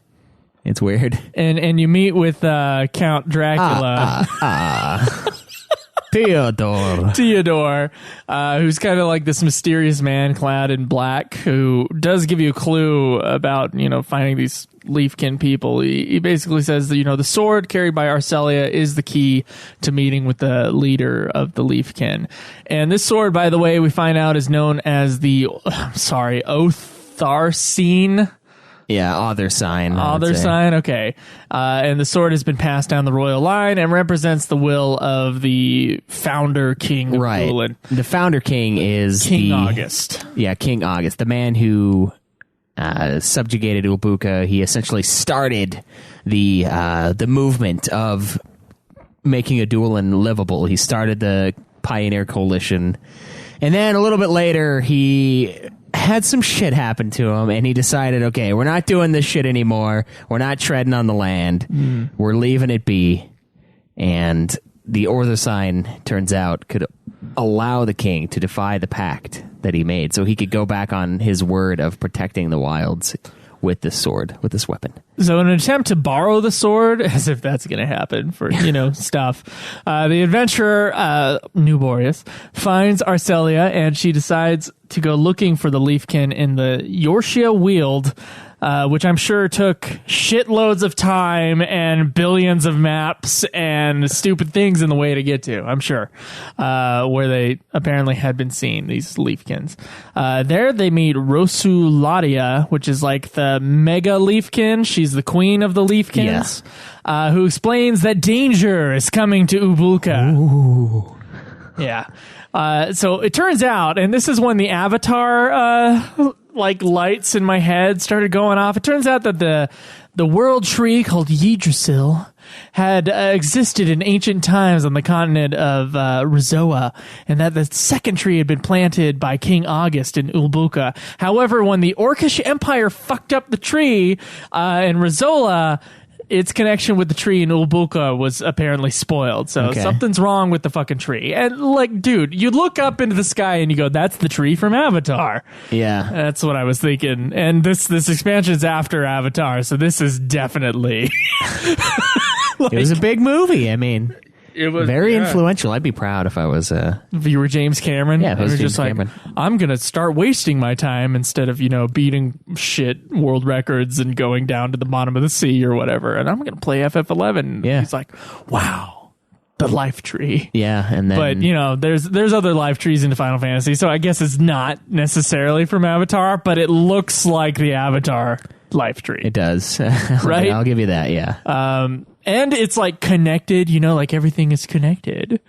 It's weird. And you meet with Count Dracula. Theodore, who's kind of like this mysterious man clad in black who does give you a clue about, finding these Leafkin people. He basically says that, the sword carried by Arciela is the key to meeting with the leader of the Leafkin. And this sword, by the way, we find out is known as the, Otharcine. Yeah, Other Sign. Other Sign, okay. And the sword has been passed down the royal line and represents the will of the founder king of Adoulin. The founder king is King August. Yeah, King August, the man who subjugated Ulbuka. He essentially started the movement of making Adoulin livable. He started the Pioneer Coalition. And then a little bit later, he had some shit happen to him, and he decided, okay, we're not doing this shit anymore. We're not treading on the land. We're leaving it be. And the Orther Sign, turns out, could allow the king to defy the pact that he made, so he could go back on his word of protecting the wilds with this sword, with this weapon. So in an attempt to borrow the sword, as if that's going to happen for, stuff, the adventurer, Nooborious, finds Arciela, and she decides to go looking for the Leafkin in the Yorshia Weald, which I'm sure took shitloads of time and billions of maps and stupid things in the way to get to, I'm sure, where they apparently had been seen, these Leafkins. There they meet Rosuladia, which is like the mega Leafkin. She's the queen of the Leafkins, who explains that danger is coming to Ulbuka. Ooh. Yeah. So it turns out, and this is when the Avatar lights in my head started going off. It turns out that the world tree called Yggdrasil had existed in ancient times on the continent of Rizoa, and that the second tree had been planted by King August in Ulbuka. However, when the Orcish Empire fucked up the tree in Rizola, its connection with the tree in Ulbuka was apparently spoiled. So something's wrong with the fucking tree. And dude, you look up into the sky and you go, that's the tree from Avatar. Yeah. That's what I was thinking. And this expansion's after Avatar, so this is definitely it was a big movie. I mean, It was very influential. I'd be proud if I was if you were James Cameron. Yeah, if I was just James like, Cameron. I'm gonna start wasting my time instead of beating shit world records and going down to the bottom of the sea or whatever. And I'm gonna play FF11. Yeah. He's like, wow, the life tree. Yeah, and then But there's other life trees in Final Fantasy, so I guess it's not necessarily from Avatar, but it looks like the Avatar life tree. it does. Right? I'll give you that. Yeah. And it's like connected, like everything is connected.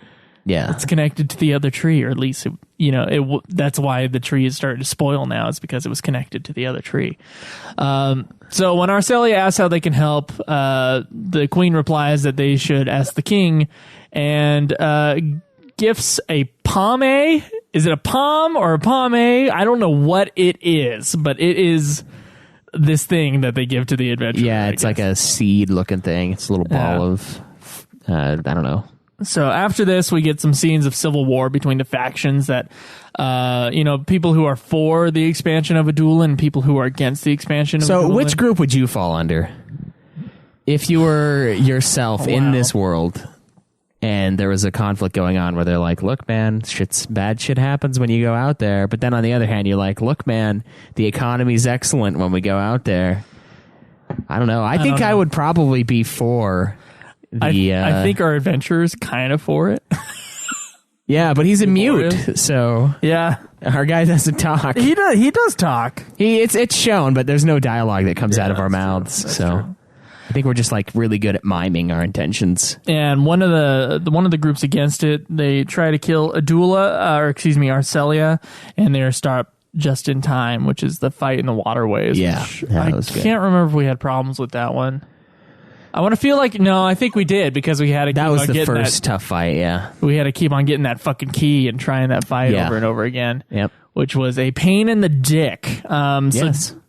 Yeah. It's connected to the other tree, or at least that's why the tree is starting to spoil now. Is because it was connected to the other tree. So when Arcelia asks how they can help, the queen replies that they should ask the king, and gifts a pomme. Is it a palm or a pomme? I don't know what it is, but it is this thing that they give to the adventurer. Yeah, it's like a seed looking thing. It's a little ball of I don't know. So after this, we get some scenes of civil war between the factions that, people who are for the expansion of Adoulin and people who are against the expansion of Adoulin. So which group would you fall under? If you were yourself in this world and there was a conflict going on where they're like, look, man, bad shit happens when you go out there. But then on the other hand, you're like, look, man, the economy's excellent when we go out there. I don't know. I think I would probably be for the... I think our adventurer's kind of for it. Yeah, but he's a mute, so... Yeah. Our guy doesn't talk. He does talk. It's shown, but there's no dialogue that comes out of our mouths, That's so... true. I think we're just like really good at miming our intentions. And one of the groups against it, they try to kill Arcelia, and they start just in time, which is the fight in the waterways. Yeah, I was good. can't remember if we had problems with that one. I want to feel like no, I think we did because we had to. That was the first tough fight. Yeah, we had to keep on getting that fucking key and trying that fight over and over again. Yep. Which was a pain in the dick. Yes. So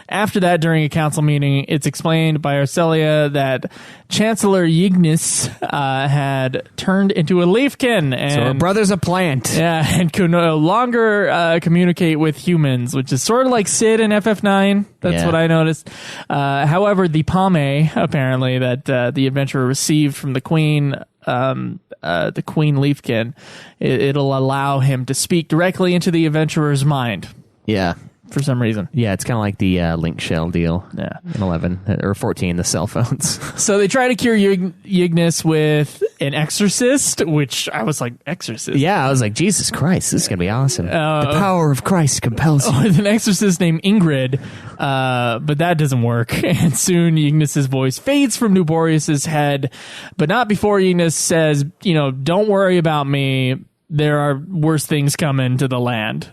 after that, during a council meeting, it's explained by Arcelia that Chancellor Ignis had turned into a leafkin. And, so her brother's a plant. Yeah, and could no longer communicate with humans, which is sort of like Sid in FF9. That's what I noticed. However, the pomme, apparently, that the adventurer received from the queen... the Queen Leafkin, it'll allow him to speak directly into the adventurer's mind. Yeah. For some reason. Yeah, it's kind of like the link shell deal in 11 or 14, the cell phones. So they try to cure Ignis with an exorcist, which I was like, exorcist? Yeah, I was like, Jesus Christ, this is going to be awesome. The power of Christ compels you. With an exorcist named Ingrid, but that doesn't work. And soon Ignis's voice fades from Nooborious's head, but not before Ignis says, don't worry about me. There are worse things coming to the land.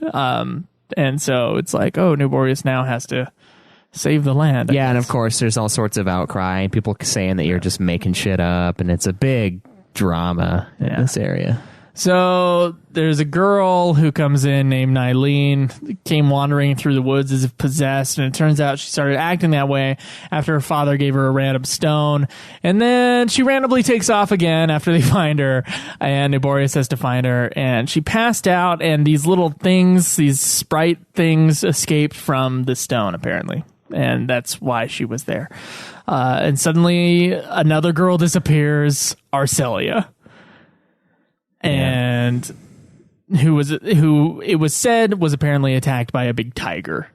And so it's like, Nooborious now has to save the land. Yeah, and of course there's all sorts of outcry. People saying that you're just making shit up, and it's a big drama in this area. So there's a girl who comes in named Nylene, came wandering through the woods as if possessed, and it turns out she started acting that way after her father gave her a random stone, and then she randomly takes off again after they find her, and Nooborious has to find her, and she passed out, and these little things, these sprite things, escaped from the stone, apparently. And that's why she was there. And suddenly another girl disappears, Arcelia. And who it was said was apparently attacked by a big tiger.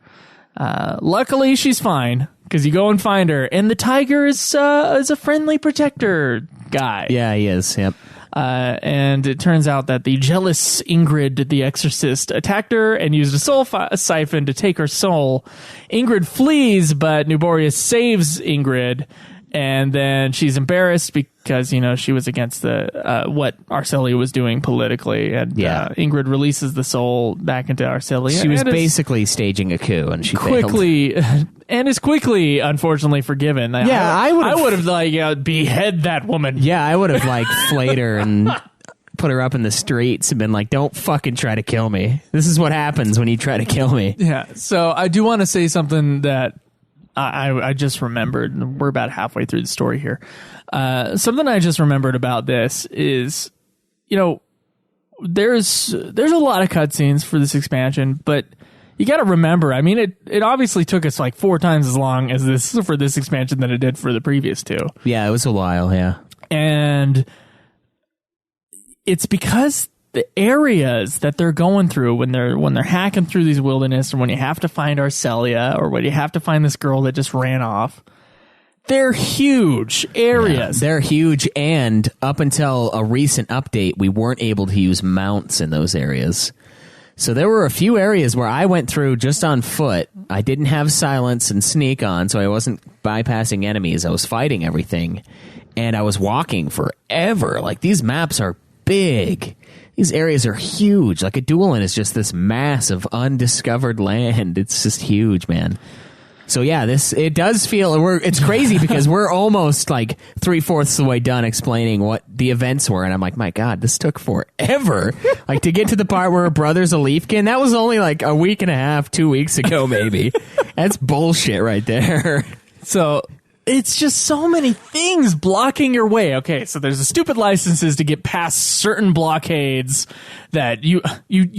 Luckily, she's fine because you go and find her, and the tiger is a friendly protector guy. Yeah, he is. Yep. And it turns out that the jealous Ingrid, the exorcist, attacked her and used a soul siphon to take her soul. Ingrid flees, but Nooborious saves Ingrid. And then she's embarrassed because, she was against the what Arcelia was doing politically. And Ingrid releases the soul back into Arcelia. She was basically staging a coup, and she quickly and is quickly, unfortunately, forgiven. Yeah, I would have behead that woman. Yeah, I would have flayed her and put her up in the streets and been like, "Don't fucking try to kill me. This is what happens when you try to kill me." Yeah. So I do want to say something that I just remembered, and we're about halfway through the story here. Something I just remembered about this is, there's a lot of cutscenes for this expansion, but you got to remember, I mean, it obviously took us like 4 times as long as this for this expansion than it did for the previous 2. Yeah, it was a while, yeah. And it's because the areas that they're going through when they're hacking through these wilderness, or when you have to find Arcelia, or when you have to find this girl that just ran off, they're huge areas. Yeah, they're huge, and up until a recent update, we weren't able to use mounts in those areas. So there were a few areas where I went through just on foot. I didn't have silence and sneak on, so I wasn't bypassing enemies. I was fighting everything, and I was walking forever. Like, these maps are big. These areas are huge. Like, Adoulin is just this mass of undiscovered land. It's just huge, man. So yeah, it does feel, it's crazy because we're almost like 3/4 of the way done explaining what the events were, and I'm like, my God, this took forever. Like, to get to the part where her brother's a Leafkin, that was only like a week and a half, 2 weeks ago, maybe. That's bullshit right there. So it's just so many things blocking your way. Okay, so there's the stupid licenses to get past certain blockades that you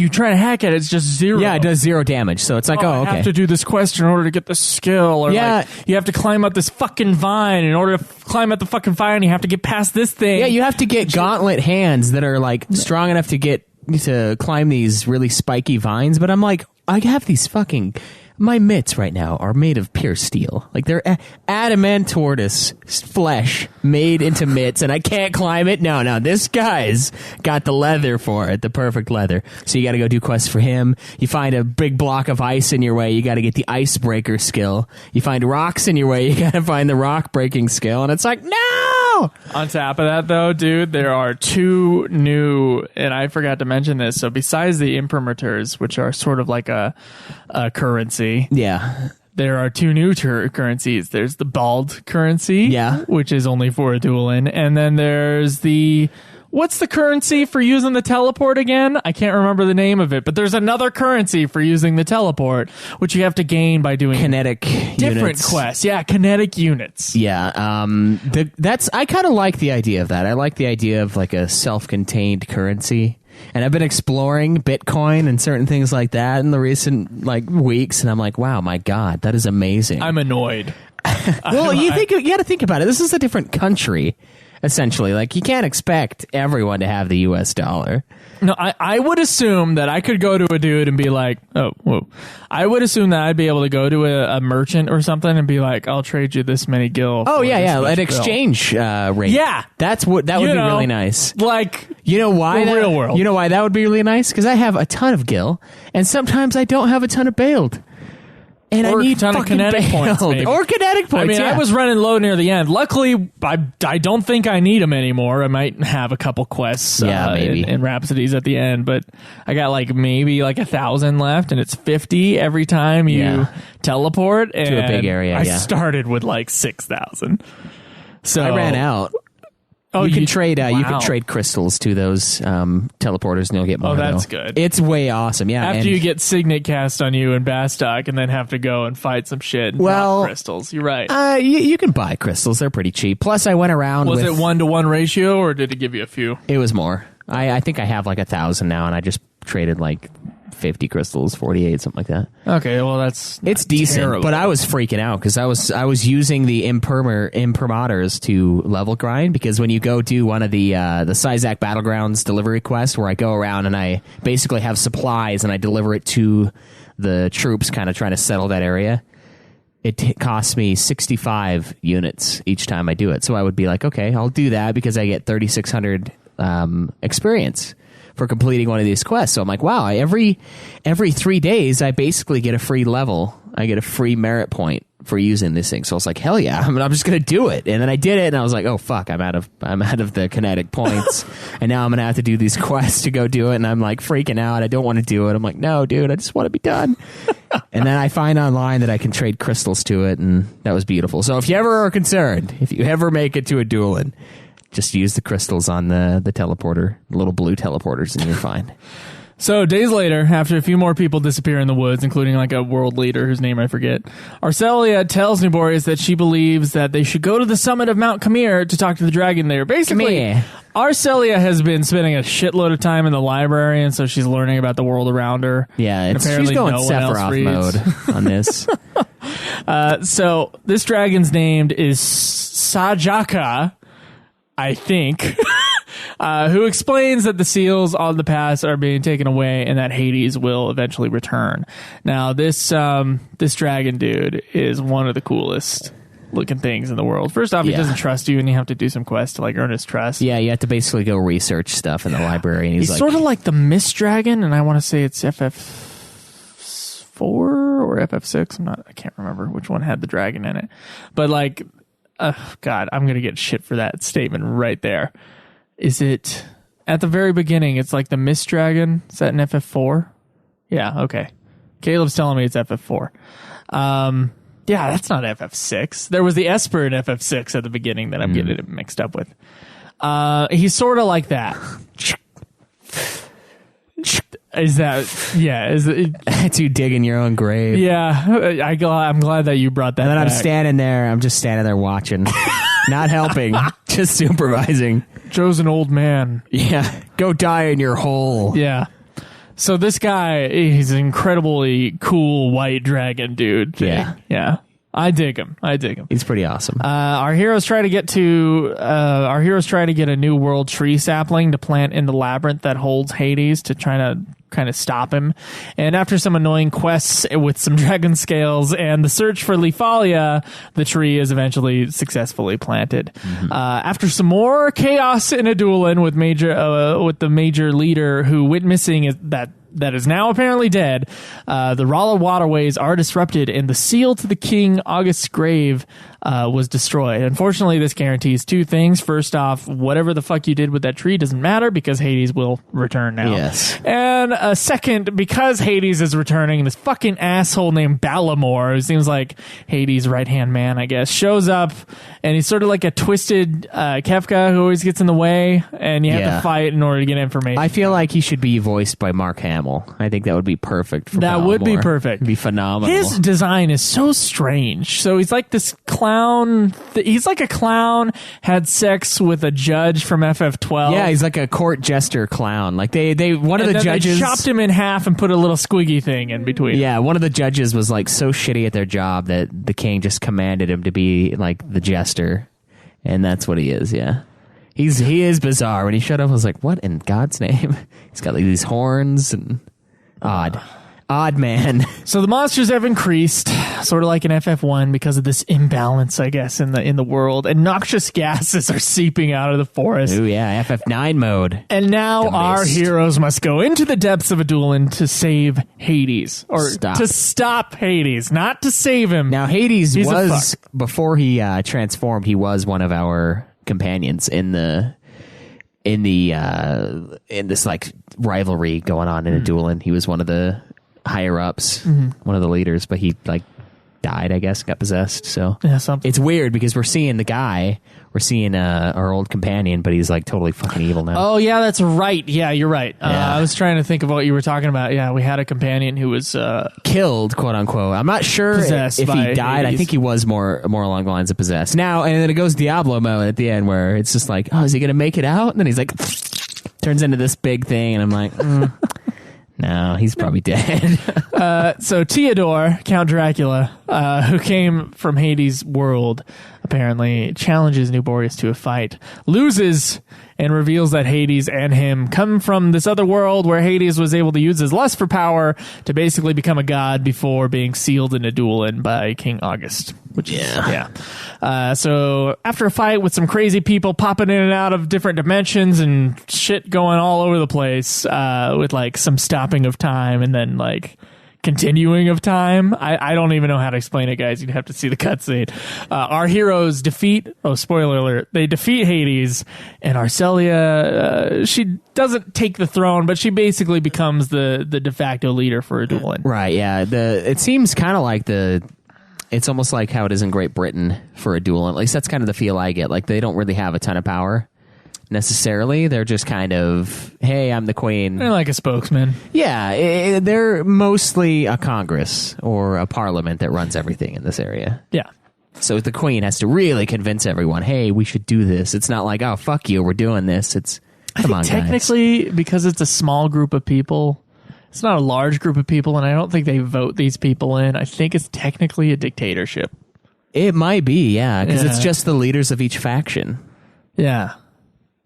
try to hack at. It's just 0. Yeah, it does 0 damage. So it's like, I okay. have to do this quest in order to get the skill, or Yeah. like, you have to climb up this fucking vine. In order to climb up the fucking vine, you have to get past this thing. Yeah, you have to get gauntlet hands that are like strong enough to climb these really spiky vines. But I'm like, I have these fucking. My mitts right now are made of pure steel. Like, they're adamant tortoise flesh made into mitts, and I can't climb it. No, this guy's got the leather for it, the perfect leather. So you got to go do quests for him. You find a big block of ice in your way, you got to get the icebreaker skill. You find rocks in your way, you got to find the rock breaking skill, and it's like, no! On top of that, though, dude, there are 2 new, and I forgot to mention this, so besides the imprimaturs, which are sort of like a currency, Yeah. there are 2 new currencies. There's the bald currency, Yeah. which is only for Adoulin, and then there's the... What's the currency for using the teleport again? I can't remember the name of it, but there's another currency for using the teleport, which you have to gain by doing Kinetic different units. quests. Yeah, kinetic units. Yeah, I kind of like the idea of that. I like the idea of like a self-contained currency. And I've been exploring Bitcoin and certain things like that in the recent weeks, and I'm like, wow, my God, that is amazing. I'm annoyed. Well, you got to think about it. This is a different country, essentially. Like, you can't expect everyone to have the U.S. dollar. No, I would assume that I could go to a dude and be like, oh, whoa. I would assume that I'd be able to go to a merchant or something and be like, I'll trade you this many gil. Oh, yeah, much an gil. exchange rate. Yeah. That would be really nice. Like, you know why? the real world. You know why that would be really nice? Because I have a ton of gil, and sometimes I don't have a ton of bailed. And or I need a ton of kinetic points, maybe. Or kinetic points, I mean, yeah. I was running low near the end. Luckily, I don't think I need them anymore. I might have a couple quests maybe. in Rhapsodies at the end, but I got maybe 1,000 left, and it's 50 every time you teleport. And to a big area, I started with 6,000. So I ran out. Oh, you can trade. You wow. can trade crystals to those teleporters, and you'll get more. Oh, that's though. good. It's way awesome. Yeah. After you get Signet cast on you in Bastok, and then have to go and fight some shit and drop crystals. You're right. You can buy crystals; they're pretty cheap. Plus, I went around. Was it 1-to-1 ratio, or did it give you a few? It was more. I think I have 1,000 now, and I just traded 50 crystals, 48, something like that. Okay, well it's decent, terrible. but I was freaking out because I was using the imprimaturs to level grind, because when you go do one of the Syzak Battlegrounds delivery quests where I go around and I basically have supplies and I deliver it to the troops kind of trying to settle that area, it costs me 65 units each time I do it. So I would be like, okay, I'll do that because I get 3,600 experience for completing one of these quests. So I'm like, wow, every 3 days I basically get a free level. I get a free merit point for using this thing. So I was like, hell yeah, I'm just gonna do it. And then I did it, and I was like, oh fuck, I'm out of the kinetic points, and now I'm gonna have to do these quests to go do it. And I'm like freaking out. I don't want to do it. I'm like, no, dude, I just want to be done. And then I find online that I can trade crystals to it, and that was beautiful. So if you ever are concerned, if you ever make it to Adoulin, just use the crystals on the teleporter, the little blue teleporters, and you're fine. So days later, after a few more people disappear in the woods, including a world leader whose name I forget, Arcelia tells Nooborious that she believes that they should go to the summit of Mount Khmer to talk to the dragon there. Basically, Arcelia has been spending a shitload of time in the library, and so she's learning about the world around her. Yeah, she's going Sephiroth mode on this. So this dragon's named is Sajaka, I think. who explains that the seals on the pass are being taken away and that Hades will eventually return. Now, this dragon dude is one of the coolest looking things in the world. First off, he doesn't trust you, and you have to do some quests to like earn his trust. Yeah, you have to basically go research stuff in the library. And he's like, sort of like the Mist Dragon, and I want to say it's FF4 or FF6. I can't remember which one had the dragon in it. But like, God, I'm gonna get shit for that statement right there. Is it at the very beginning? It's like the Mist Dragon. Is that in FF4? Yeah. Okay. Caleb's telling me it's FF4. Yeah, that's not FF6. There was the Esper in FF6 at the beginning that I'm getting it mixed up with. He's sort of like that. Is that, yeah. Is it, it's you digging your own grave. Yeah, I'm glad that you brought that And then back. I'm just standing there watching. Not helping, just supervising. Joe's an old man. Yeah, go die in your hole. Yeah. So this guy, he's an incredibly cool white dragon dude thing. Yeah. Yeah. I dig him. He's pretty awesome. Our heroes try to get a new world tree sapling to plant in the labyrinth that holds Hades to try to kind of stop him. And after some annoying quests with some dragon scales and the search for Lefalia, the tree is eventually successfully planted. After some more chaos in Adoulin with the major leader who went missing that is now apparently dead, the Rala waterways are disrupted and the seal to the king August's grave was destroyed. Unfortunately, this guarantees two things. First off, whatever the fuck you did with that tree doesn't matter because Hades will return now. Yes. And second, because Hades is returning, this fucking asshole named Balamor, who seems like Hades' right-hand man, I guess, shows up, and he's sort of like a twisted Kefka who always gets in the way, and you have to fight in order to get information. I feel like he should be voiced by Mark Hamill. I think that would be perfect for That Balamor. would be perfect. It'd be phenomenal. His design is so strange. So he's like this clown. He's like a clown had sex with a judge from FF12. Yeah, he's like a court jester clown. Like one of the judges they chopped him in half and put a little squiggy thing in between. Yeah, one of the judges was like so shitty at their job that the king just commanded him to be like the jester, and that's what he is. Yeah, he is bizarre. When he showed up, I was like, "What in God's name?" He's got like these horns and odd man. So the monsters have increased, sort of like in FF1, because of this imbalance, I guess, in the world. And noxious gases are seeping out of the forest. Ooh, yeah, FF9 mode. And now our heroes must go into the depths of Adoulin to save Hades. Or to stop Hades, not to save him. Now, Hades was, before he transformed, he was one of our companions in this like rivalry going on in Adoulin. He was one of the higher ups, one of the leaders, but he like died, I guess, got possessed. So yeah, it's weird because we're seeing our old companion, but he's like totally fucking evil now. Oh yeah, that's right. Yeah, you're right. I was trying to think of what you were talking about. Yeah, we had a companion who was killed, quote unquote. I'm not sure if he died. Hades. I think he was more along the lines of possessed. Now, and then it goes Diablo mode at the end where it's just like, oh, is he gonna make it out? And then he's like, turns into this big thing, and I'm like, no, he's probably dead. So Theodore, Count Dracula, who came from Hades' world, apparently challenges Nooborious to a fight, loses, and reveals that Hades and him come from this other world where Hades was able to use his lust for power to basically become a god before being sealed in Adoulin by King August. So after a fight with some crazy people popping in and out of different dimensions and shit going all over the place, with like some stopping of time and then like continuing of time. I don't even know how to explain it, guys. You'd have to see the cutscene. Our heroes defeat, spoiler alert, they defeat Hades, and Arcelia, she doesn't take the throne, but she basically becomes the de facto leader for Adoulin. Right, yeah. It seems kind of like it's almost like how it is in Great Britain for Adoulin. At least that's kind of the feel I get. Like they don't really have a ton of power necessarily. They're just kind of, hey, I'm the queen. They're like a spokesman. Yeah, they're mostly a congress or a parliament that runs everything in this area. Yeah. So the queen has to really convince everyone, hey, we should do this. It's not like, oh, fuck you, we're doing this. It's, come on, technically, guys. because it's a small group of people, it's not a large group of people, and I don't think they vote these people in. I think it's technically a dictatorship. It might be, yeah, because it's just the leaders of each faction. Yeah.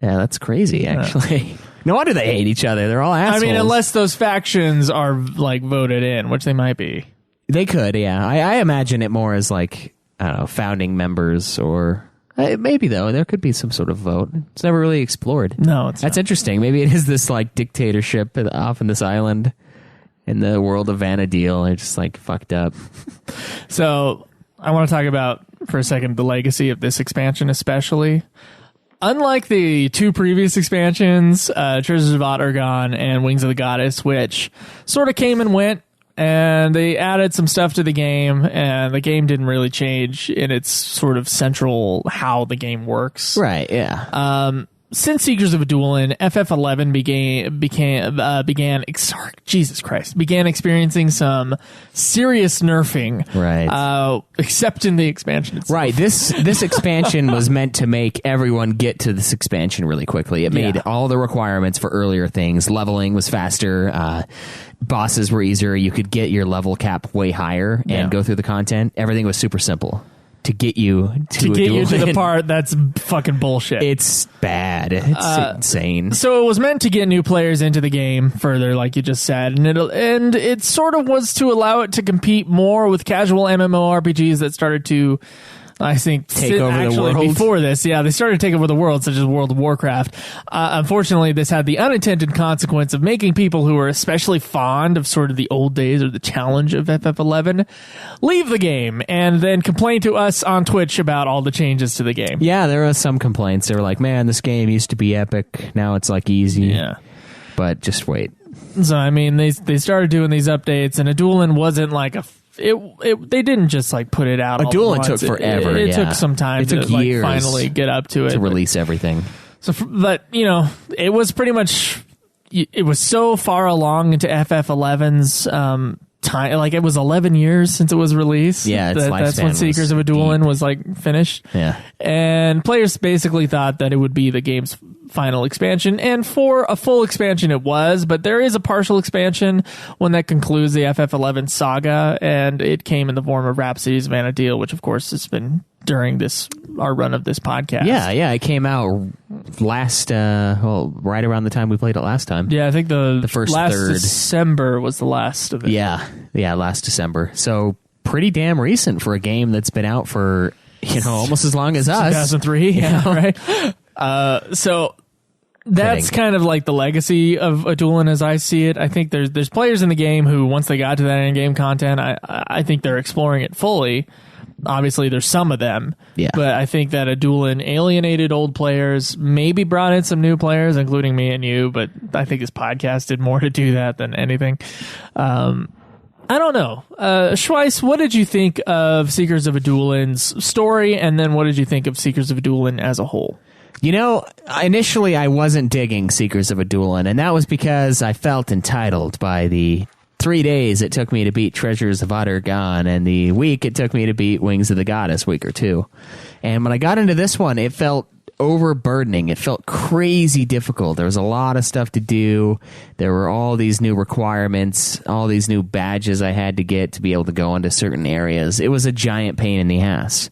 Yeah, that's crazy, actually. No wonder they hate each other. They're all assholes. I mean, unless those factions are like voted in, which they might be. They could, yeah. I imagine it more as like, I don't know, founding members or... maybe, though. There could be some sort of vote. It's never really explored. No, it's That's not. interesting. Maybe it is this like dictatorship off in this island in the world of Vanadil. They're just like fucked up. So I want to talk about, for a second, the legacy of this expansion especially. Unlike the two previous expansions, Treasures of Oturgon and Wings of the Goddess, which sort of came and went, and they added some stuff to the game, and the game didn't really change in its sort of central how the game works. Right, yeah. Since Seekers of Adoulin, FF11 began experiencing some serious nerfing. Right. Except in the expansion itself. Right. This expansion was meant to make everyone get to this expansion really quickly. It made all the requirements for earlier things. Leveling was faster. Bosses were easier. You could get your level cap way higher and go through the content. Everything was super simple to get you to the part that's fucking bullshit. It's bad. It's insane. So it was meant to get new players into the game further, like you just said, and it sort of was to allow it to compete more with casual MMORPGs that started to, I think, take over the world. Before this, they started to take over the world, such as World of Warcraft. Unfortunately, this had the unintended consequence of making people who were especially fond of sort of the old days or the challenge of FF11 leave the game and then complain to us on Twitch about all the changes to the game. Yeah, there were some complaints. They were like, man, this game used to be epic. Now it's like easy. Yeah. But just wait. So, I mean, they started doing these updates, and Adoulin wasn't like they didn't just like put it out. Adoulin took forever. It took some time. It took to years like finally get up to it to release everything. So, but you know, it was pretty much. It was so far along into FF11's time. Like it was 11 years since it was released. Yeah, that's when Seekers of Adoulin was like finished. Yeah, and players basically thought that it would be the game's final expansion, and for a full expansion it was, but there is a partial expansion, one that concludes the FF11 saga, and it came in the form of Rhapsodies of Vanadil, which of course has been during our run of this podcast. Yeah, it came out last right around the time we played it last time. Yeah, I think the first last third. December was the last of it. Yeah, last December. So pretty damn recent for a game that's been out for almost as long as us. 2003. Yeah, right. So that's kind of like the legacy of Adoulin as I see it. I think there's players in the game who, once they got to that end game content, I think they're exploring it fully. Obviously, there's some of them, but I think that Adoulin alienated old players, maybe brought in some new players, including me and you, but I think this podcast did more to do that than anything. I don't know. Schweiss, what did you think of Seekers of Adoulin's story, and then what did you think of Seekers of Adoulin as a whole? Initially I wasn't digging Seekers of Adoulin, and that was because I felt entitled by the 3 days it took me to beat Treasures of Oturgon and the week it took me to beat Wings of the Goddess, week or two. And when I got into this one, it felt overburdening. It felt crazy difficult. There was a lot of stuff to do. There were all these new requirements, all these new badges I had to get to be able to go into certain areas. It was a giant pain in the ass.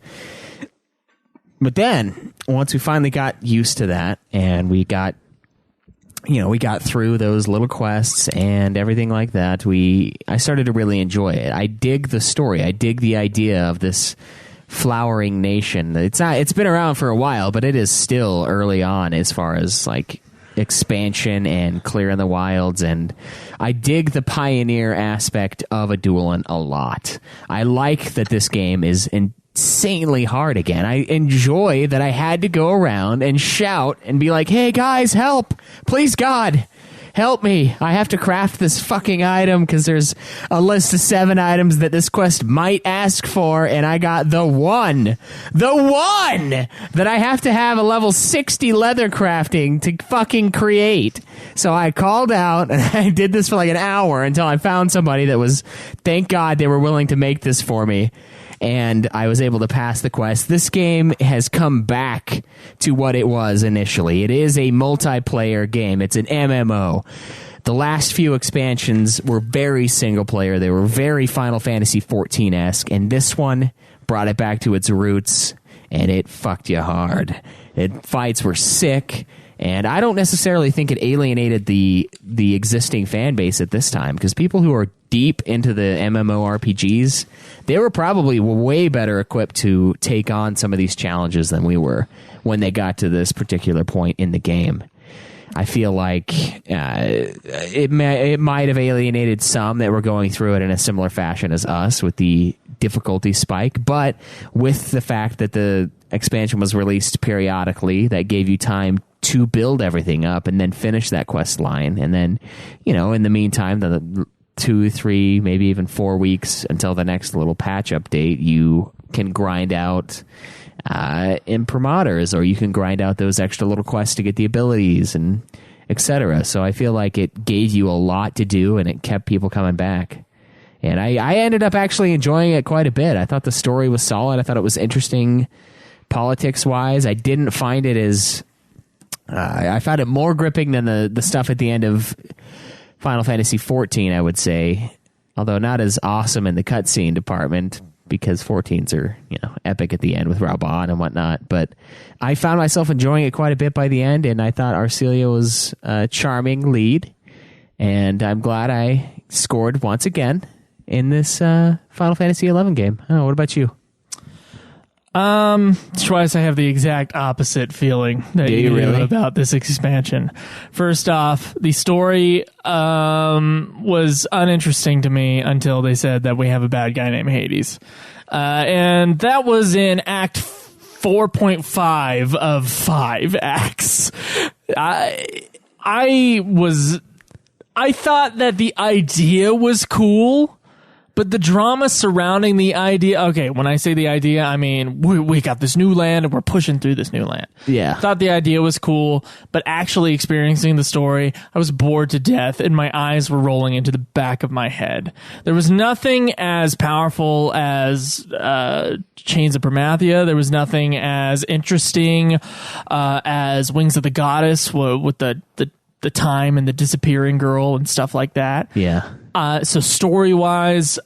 But then, once we finally got used to that, and we got through those little quests and everything like that, I started to really enjoy it. I dig the story. I dig the idea of this flowering nation. It's been around for a while, but it is still early on as far as like expansion and clearing the wilds, and I dig the pioneer aspect of Adoulin a lot. I like that this game is insanely hard again. I enjoy that I had to go around and shout and be like, hey guys, help! Please God, help me! I have to craft this fucking item because there's a list of 7 items that this quest might ask for, and I got the one that I have to have a level 60 leather crafting to fucking create. So I called out and I did this for like an hour until I found somebody that was, thank God they were willing to make this for me. And I was able to pass the quest. This game has come back to what it was initially. It is a multiplayer game. It's an MMO. The last few expansions were very single player. They were very Final Fantasy XIV-esque. And this one brought it back to its roots, and it fucked you hard. Fights were sick, And I don't necessarily think it alienated the existing fan base at this time, because people who are deep into the MMORPGs, they were probably way better equipped to take on some of these challenges than we were when they got to this particular point in the game. I feel like it might have alienated some that were going through it in a similar fashion as us with the difficulty spike, but with the fact that the expansion was released periodically, that gave you time to build everything up and then finish that quest line. And then, in the meantime, the 2, 3, maybe even 4 weeks until the next little patch update, you can grind out imprimaturs, or you can grind out those extra little quests to get the abilities and etc. So I feel like it gave you a lot to do, and it kept people coming back. And I ended up actually enjoying it quite a bit. I thought the story was solid. I thought it was interesting politics-wise. I didn't find it as... I found it more gripping than the stuff at the end of Final Fantasy XIV, I would say. Although not as awesome in the cutscene department, because 14s are, epic at the end with Raubon and whatnot. But I found myself enjoying it quite a bit by the end, and I thought Arciela was a charming lead. And I'm glad I scored once again in this Final Fantasy XI game. Oh, what about you? Twice I have the exact opposite feeling that you do really? about this expansion. First off, the story was uninteresting to me until they said that we have a bad guy named Hades. And that was in Act 4.5 of 5 acts. I thought that the idea was cool, but the drama surrounding the idea... Okay, when I say the idea, I mean, we got this new land and we're pushing through this new land. Yeah. Thought the idea was cool, but actually experiencing the story, I was bored to death and my eyes were rolling into the back of my head. There was nothing as powerful as Chains of Promathia. There was nothing as interesting as Wings of the Goddess with the time and the disappearing girl and stuff like that. Yeah. So story-wise,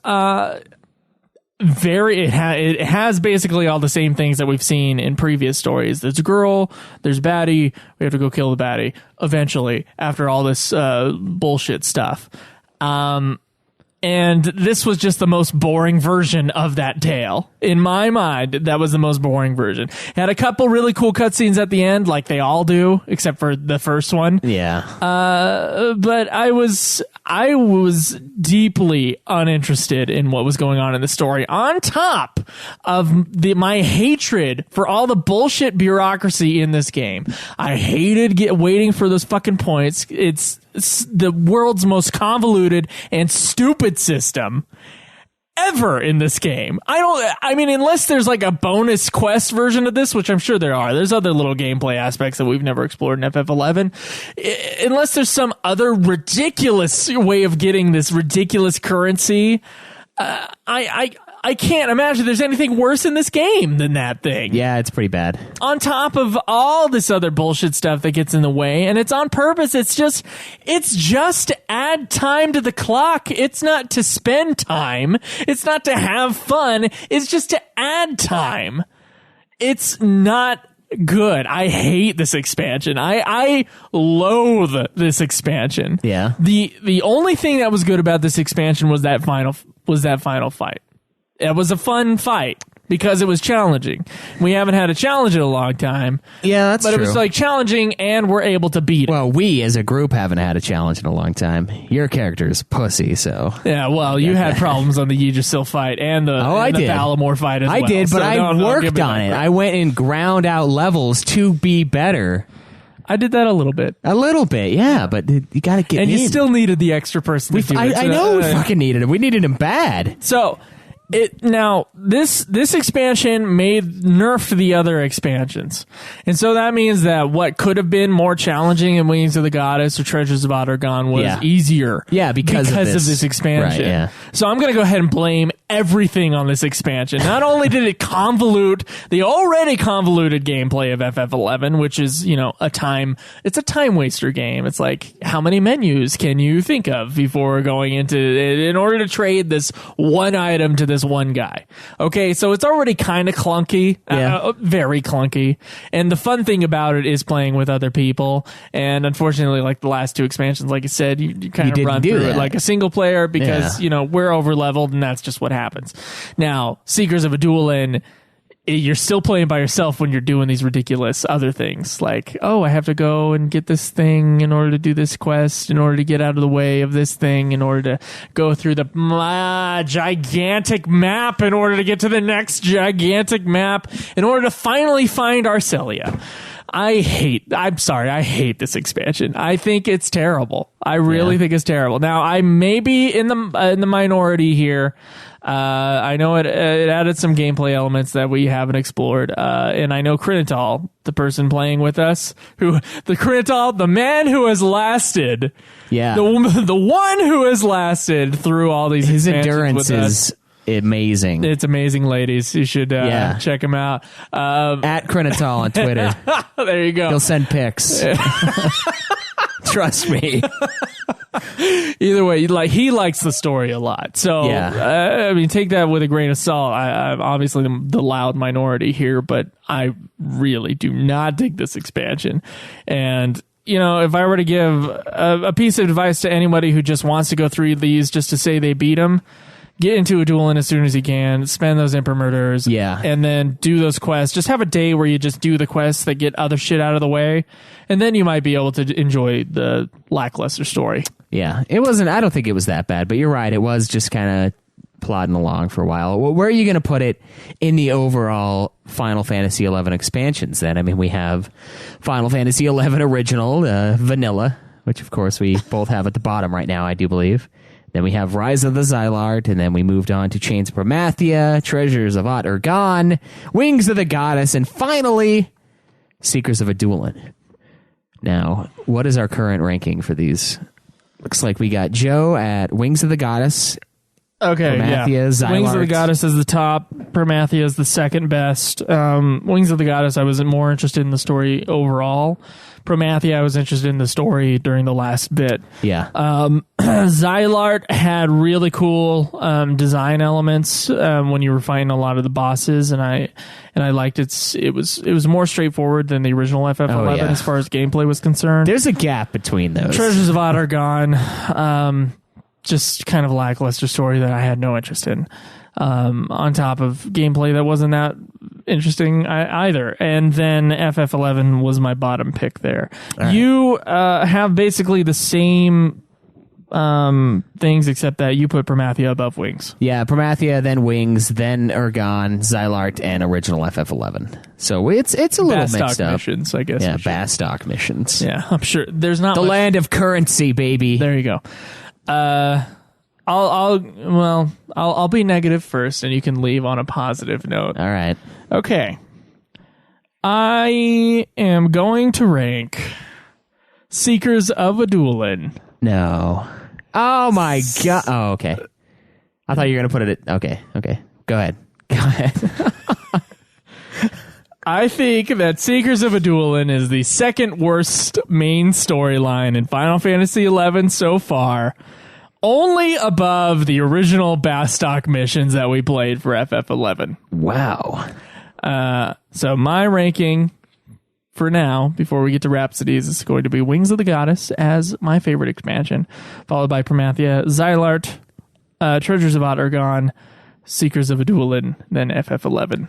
it has basically all the same things that we've seen in previous stories. There's a girl, there's baddie, we have to go kill the baddie eventually after all this bullshit stuff. And this was just the most boring version of that tale. In my mind, that was the most boring version. It had a couple really cool cutscenes at the end, like they all do, except for the first one. Yeah. But I was deeply uninterested in what was going on in the story. On top of my hatred for all the bullshit bureaucracy in this game. I hated waiting for those fucking points. It's the world's most convoluted and stupid system ever in this game. I mean, unless there's like a bonus quest version of this, which I'm sure there are. There's other little gameplay aspects that we've never explored in FF11. Unless there's some other ridiculous way of getting this ridiculous currency, I can't imagine there's anything worse in this game than that thing. Yeah, it's pretty bad. On top of all this other bullshit stuff that gets in the way, and it's on purpose. It's just to add time to the clock. It's not to spend time. It's not to have fun. It's just to add time. It's not good. I hate this expansion. I loathe this expansion. Yeah. The only thing that was good about this expansion was that final fight. It was a fun fight because it was challenging. We haven't had a challenge in a long time. Yeah, that's true. But it true. was like challenging, and we're able to beat it. Well, we as a group haven't had a challenge in a long time. Your character's pussy, so... Yeah, well, you had problems on the Yggdrasil fight and the Valamor fight as well. I did, but I worked on it. I went and ground out levels to be better. I did that a little bit. A little bit, yeah, but you gotta get and in. You still needed the extra person to do it. I know we fucking needed him. We needed him bad. So... This expansion nerfed the other expansions. And so that means that what could have been more challenging in Wings of the Goddess or Treasures of Ottergon was easier. Yeah, because of this expansion. Right, yeah. So I'm going to go ahead and blame everything on this expansion. Not only did it convolute the already convoluted gameplay of FF11, which is, it's a time waster game. It's like, how many menus can you think of before going into it in order to trade this one item to this one guy? Okay, so it's already kind of clunky, very clunky. And the fun thing about it is playing with other people. And unfortunately, like the last two expansions, like I said, you kind of run through it like a single player because, we're over leveled and that's just what happens. Now, Seekers of Adoulin, you're still playing by yourself when you're doing these ridiculous other things. Like, oh, I have to go and get this thing in order to do this quest, in order to get out of the way of this thing, in order to go through the gigantic map, in order to get to the next gigantic map, in order to finally find Arciela. I hate this expansion. I think it's terrible. I really think it's terrible. Now, I may be in the minority here. I know it added some gameplay elements that we haven't explored. And I know Crinital, the person playing with us, the man who has lasted. Yeah. The one who has lasted through all these his expansions endurance with us. Is amazing. It's amazing, ladies. You should check him out. At Crinital on Twitter. There you go. He'll send pics. Trust me. Either way, he likes the story a lot. So, take that with a grain of salt. I'm obviously the loud minority here, but I really do not dig this expansion. And, if I were to give a piece of advice to anybody who just wants to go through these just to say they beat them, get into Adoulin as soon as you can, spend those impermurders, and then do those quests. Just have a day where you just do the quests that get other shit out of the way, and then you might be able to enjoy the lackluster story. Yeah, it wasn't. I don't think it was that bad, but you're right. It was just kind of plodding along for a while. Where are you going to put it in the overall Final Fantasy XI expansions then? I mean, we have Final Fantasy XI Original, Vanilla, which of course we both have at the bottom right now, I do believe. Then we have Rise of the Xylart, and then we moved on to Chains of Promathia, Treasures of Adoulin, Wings of the Goddess, and finally, Seekers of Adoulin. Now, what is our current ranking for these? Looks like we got Joe at Wings of the Goddess. Okay, Promathia, Xylart. Wings of the Goddess is the top. Promathia is the second best. Wings of the Goddess, I was more interested in the story overall. Promathia, I was interested in the story during the last bit. Yeah. Xylart had really cool design elements when you were fighting a lot of the bosses, and I liked it. It was more straightforward than the original FF11 as far as gameplay was concerned. There's a gap between those. Treasures of Adoulin, just kind of lackluster story that I had no interest in. On top of gameplay that wasn't that interesting either. And then FF11 was my bottom pick there. Right. You have basically the same things except that you put Promathia above Wings. Yeah, Promathia, then Wings, then Urgon, Xylart, and original FF11. So it's a little mixed up. Missions, I guess. Yeah, Bastock missions. Yeah, I'm sure there's not the much. Land of Currency, baby. There you go. I'll be negative first, and you can leave on a positive note. All right. Okay. I am going to rank Seekers of Adoulin. No. Oh my god. Oh, okay. I thought you were gonna put it at. Okay. Go ahead. I think that Seekers of Adoulin is the second worst main storyline in Final Fantasy XI so far. Only above the original Bastock missions that we played for FF11. Wow. So my ranking for now, before we get to Rhapsodies, is going to be Wings of the Goddess as my favorite expansion, followed by Promathia, Xylart, Treasures of Adoulin, Seekers of Adoulin, then FF11.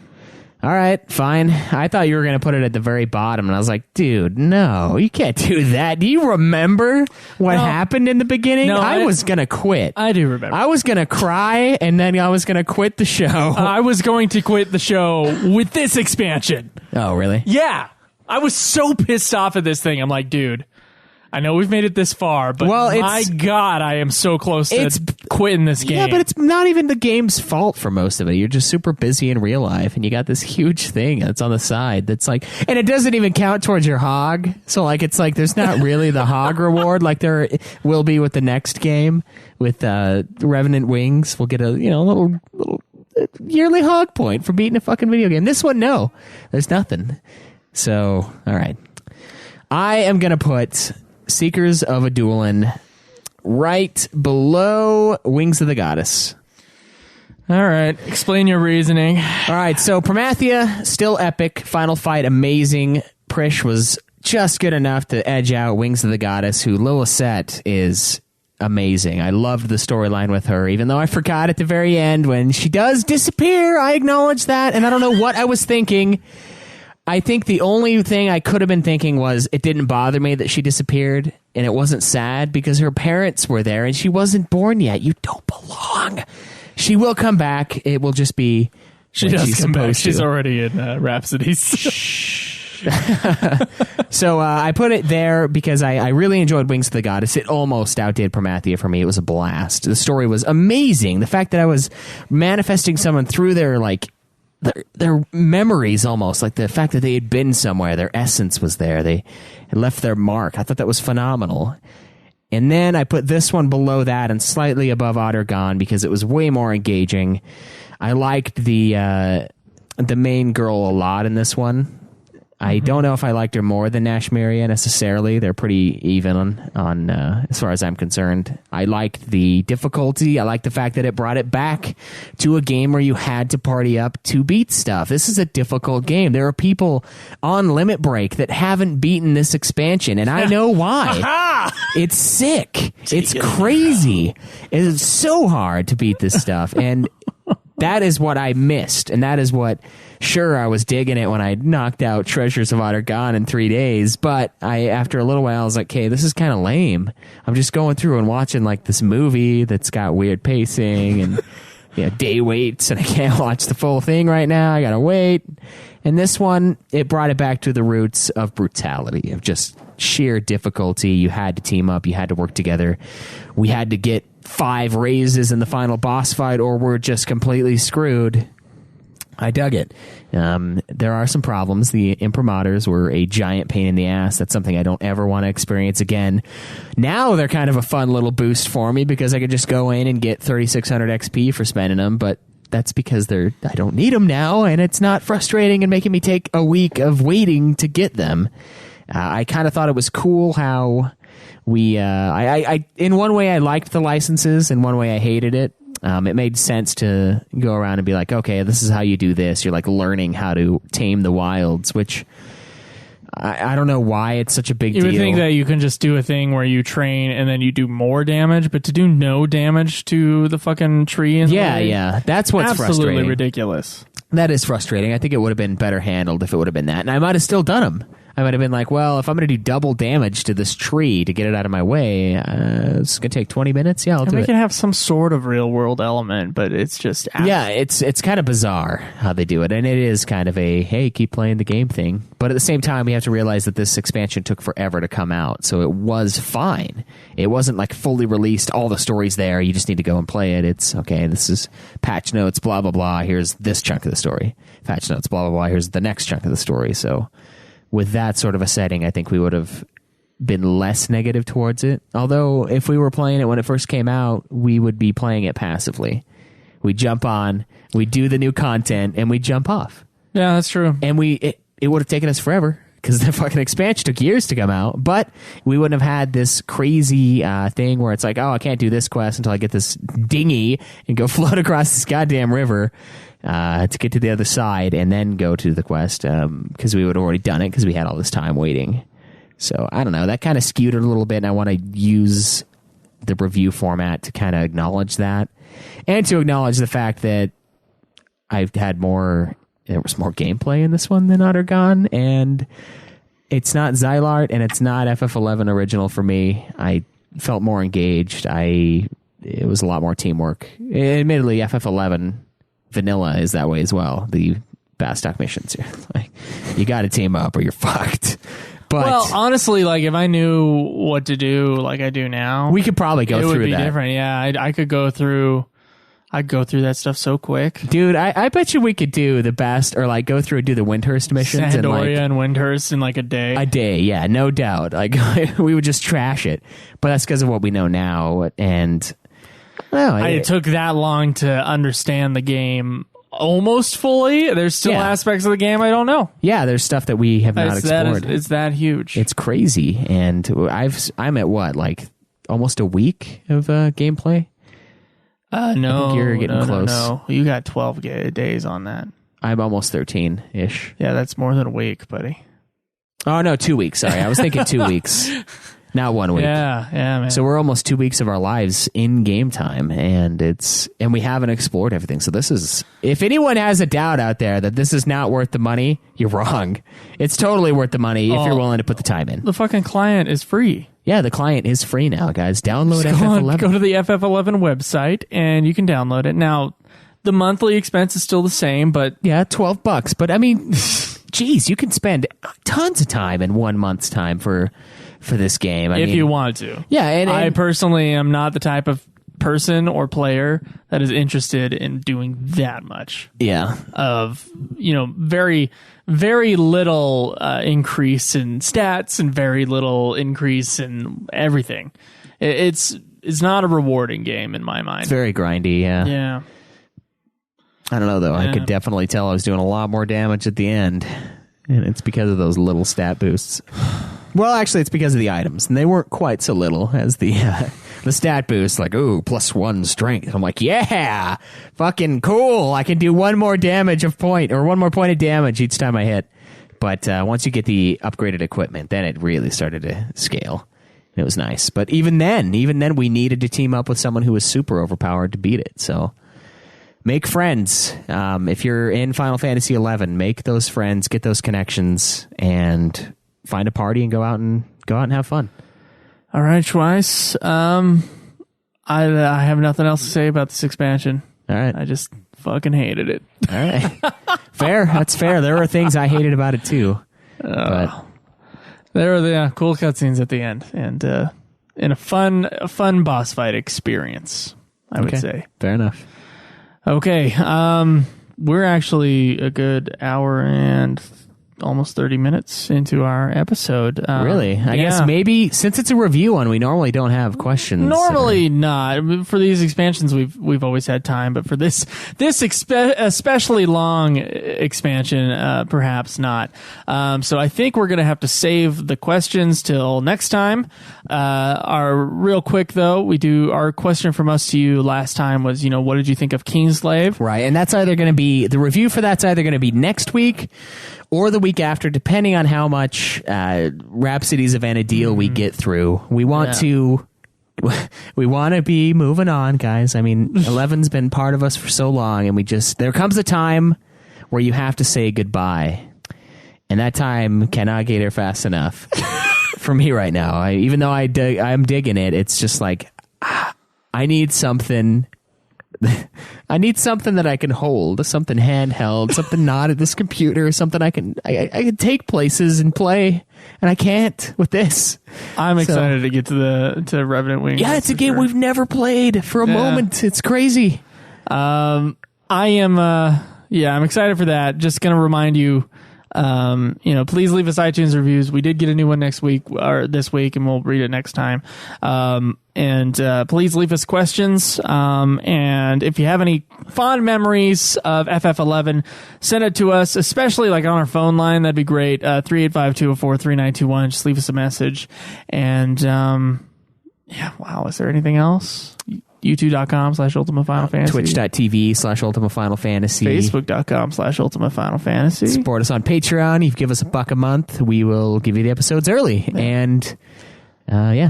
All right, fine. I thought you were going to put it at the very bottom, and I was like, dude, no, you can't do that. Do you remember what happened in the beginning? No, I was going to quit. I do remember. I was going to cry, and then I was going to quit the show. I was going to quit the show with this expansion. Oh, really? Yeah. I was so pissed off at this thing. I'm like, dude, I know we've made it this far, but my God, I am so close to quitting this game. Yeah, but it's not even the game's fault for most of it. You're just super busy in real life, and you got this huge thing that's on the side that's like, and it doesn't even count towards your hog. So like, it's like there's not really the hog reward like there will be with the next game with Revenant Wings. We'll get a little yearly hog point for beating a fucking video game. This one, no, there's nothing. So all right, I am gonna put Seekers of Adoulin right below Wings of the Goddess. All right, explain your reasoning. All right, so Promathia, still epic. Final fight, amazing. Prish was just good enough to edge out Wings of the Goddess, who Lilith is amazing. I loved the storyline with her, even though I forgot at the very end when she does disappear. I acknowledge that, and I don't know what I was thinking. I think the only thing I could have been thinking was it didn't bother me that she disappeared, and it wasn't sad because her parents were there and she wasn't born yet. You don't belong. She will come back. It will just be she does come back. She's already in Rhapsodies. So I put it there because I really enjoyed Wings of the Goddess. It almost outdid Promathia for me. It was a blast. The story was amazing. The fact that I was manifesting someone through their memories, almost like the fact that they had been somewhere, their essence was there, they had left their mark. I thought that was phenomenal. And then I put this one below that and slightly above Ottergon because it was way more engaging. I liked the main girl a lot in this one. I don't know if I liked her more than Nashmiria necessarily. They're pretty even on as far as I'm concerned. I liked the difficulty. I liked the fact that it brought it back to a game where you had to party up to beat stuff. This is a difficult game. There are people on Limit Break that haven't beaten this expansion, and I know why. It's sick. It's crazy. It's so hard to beat this stuff, and that is what I missed, and that is what... Sure, I was digging it when I knocked out Treasures of Ottergon in 3 days, but after a little while, I was like, okay, this is kind of lame. I'm just going through and watching like this movie that's got weird pacing and day waits, and I can't watch the full thing right now. I gotta wait. And this one, it brought it back to the roots of brutality, of just sheer difficulty. You had to team up. You had to work together. We had to get 5 raises in the final boss fight, or we're just completely screwed. I dug it. There are some problems. The imprimátors were a giant pain in the ass. That's something I don't ever want to experience again. Now they're kind of a fun little boost for me because I could just go in and get 3,600 XP for spending them, but that's because I don't need them now, and it's not frustrating and making me take a week of waiting to get them. I kind of thought it was cool how we... in one way I liked the licenses, in one way I hated it. It made sense to go around and be like, okay, this is how you do this. You're like learning how to tame the wilds, which I don't know why it's such a big deal. You would think that you can just do a thing where you train and then you do more damage, but to do no damage to the fucking tree and yeah, that's what's absolutely frustrating. Ridiculous. That is frustrating. I think it would have been better handled if it would have been that, and I might have still done them. I might have been like, well, if I'm going to do double damage to this tree to get it out of my way, it's going to take 20 minutes. Yeah, I'll do it. We can have some sort of real world element, but it's just... Yeah, it's kind of bizarre how they do it, and it is kind of a, hey, keep playing the game thing. But at the same time, we have to realize that this expansion took forever to come out, so it was fine. It wasn't like fully released, all the stories there, you just need to go and play it. It's, okay, this is patch notes, blah, blah, blah, here's this chunk of the story. Patch notes, blah, blah, blah, here's the next chunk of the story, so... With that sort of a setting, I think we would have been less negative towards it. Although, if we were playing it when it first came out, we would be playing it passively. We jump on, we do the new content, and we jump off. Yeah, that's true. And it would have taken us forever, because the fucking expansion took years to come out. But we wouldn't have had this crazy thing where it's like, oh, I can't do this quest until I get this dinghy and go float across this goddamn river. To get to the other side and then go to the quest because we would have already done it because we had all this time waiting. So I don't know, that kind of skewed it a little bit, and I want to use the review format to kind of acknowledge that and to acknowledge the fact that I've had there was more gameplay in this one than Ottergon, and it's not Xylart and it's not FF11 original for me. I felt more engaged. It was a lot more teamwork. Admittedly, FF11 vanilla is that way as well. The Bastock missions, like, you got to team up or you're fucked. But well, honestly, like if I knew what to do like I do now, we could probably go it through would be that. different. Yeah, I could go through. I'd go through that stuff so quick. Dude, I bet you we could do the best, or like go through and do the Windhurst missions in like Sandoria and Windhurst in like a day. a day. Yeah, no doubt. Like we would just trash it. But that's because of what we know now. And it took that long to understand the game almost fully. There's still aspects of the game I don't know. Yeah, there's stuff that we have not explored. It's that huge. It's crazy. And I'm at what, like almost a week of gameplay? No, you're getting close. No, you got 12 days on that. I'm almost 13-ish. Yeah, that's more than a week, buddy. Oh, no, 2 weeks. Sorry, I was thinking 2 weeks. Not 1 week. Yeah, man. So we're almost 2 weeks of our lives in game time, and we haven't explored everything. So this is, if anyone has a doubt out there that this is not worth the money, you're wrong. It's totally worth the money if you're willing to put the time in. The fucking client is free. Yeah, the client is free now, guys. Download FF11. Go to the FF11 website and you can download it. Now, the monthly expense is still the same, but yeah, $12. But I mean, geez, you can spend tons of time in 1 month's time for this game. If you want to. Yeah, and I personally am not the type of person or player that is interested in doing that much. Yeah. Of, very, very little increase in stats and very little increase in everything. It's not a rewarding game in my mind. It's very grindy, yeah. Yeah. I don't know, though. I could definitely tell I was doing a lot more damage at the end. And it's because of those little stat boosts. Well, actually, it's because of the items. And they weren't quite so little as the stat boost. Like, ooh, +1 strength. I'm like, yeah, fucking cool. I can do one more point of damage each time I hit. But once you get the upgraded equipment, then it really started to scale. And it was nice. But even then, we needed to team up with someone who was super overpowered to beat it. So make friends. If you're in Final Fantasy XI, make those friends, get those connections, and find a party and go out and have fun. All right, Schweiss. I have nothing else to say about this expansion. All right. I just fucking hated it. All right. Fair. That's fair. There were things I hated about it too. But there were the cool cutscenes at the end, and a fun boss fight experience, I would say. Fair enough. Okay. We're actually a good hour and almost 30 minutes into our episode. Really? I guess maybe since it's a review one, we normally don't have questions. Normally not. For these expansions, we've always had time, but for this especially long expansion, perhaps not. So I think we're going to have to save the questions till next time. Our real quick though, our question from us to you last time was, what did you think of Kingslave? Right, and that's either going to be the review for that's either going to be next week or the week after, depending on how much Rhapsodies of Anadil we get through. We want to be moving on, guys. I mean, 11's been part of us for so long, and there comes a time where you have to say goodbye, and that time cannot get here fast enough for me right now. Even though I'm digging it, it's just like I need something. I need something that I can hold, something handheld, something not at this computer, something I can take places and play, and I can't with this. I'm excited to get to Revenant Wings. Yeah, it's a game we've never played for a moment. It's crazy. I'm excited for that. Just gonna remind you, please leave us iTunes reviews. We did get a new one this week, and we'll read it next time. And please leave us questions. And if you have any fond memories of FF11, send it to us, especially like on our phone line. That'd be great. 385-204-3921. Just leave us a message. And, wow. Is there anything else? youtube.com/Ultima Final Fantasy. Twitch.tv/Ultima Final Fantasy. Facebook.com/Ultima Final Fantasy. Support us on Patreon. If you give us $1 a month, we will give you the episodes early. Yeah. And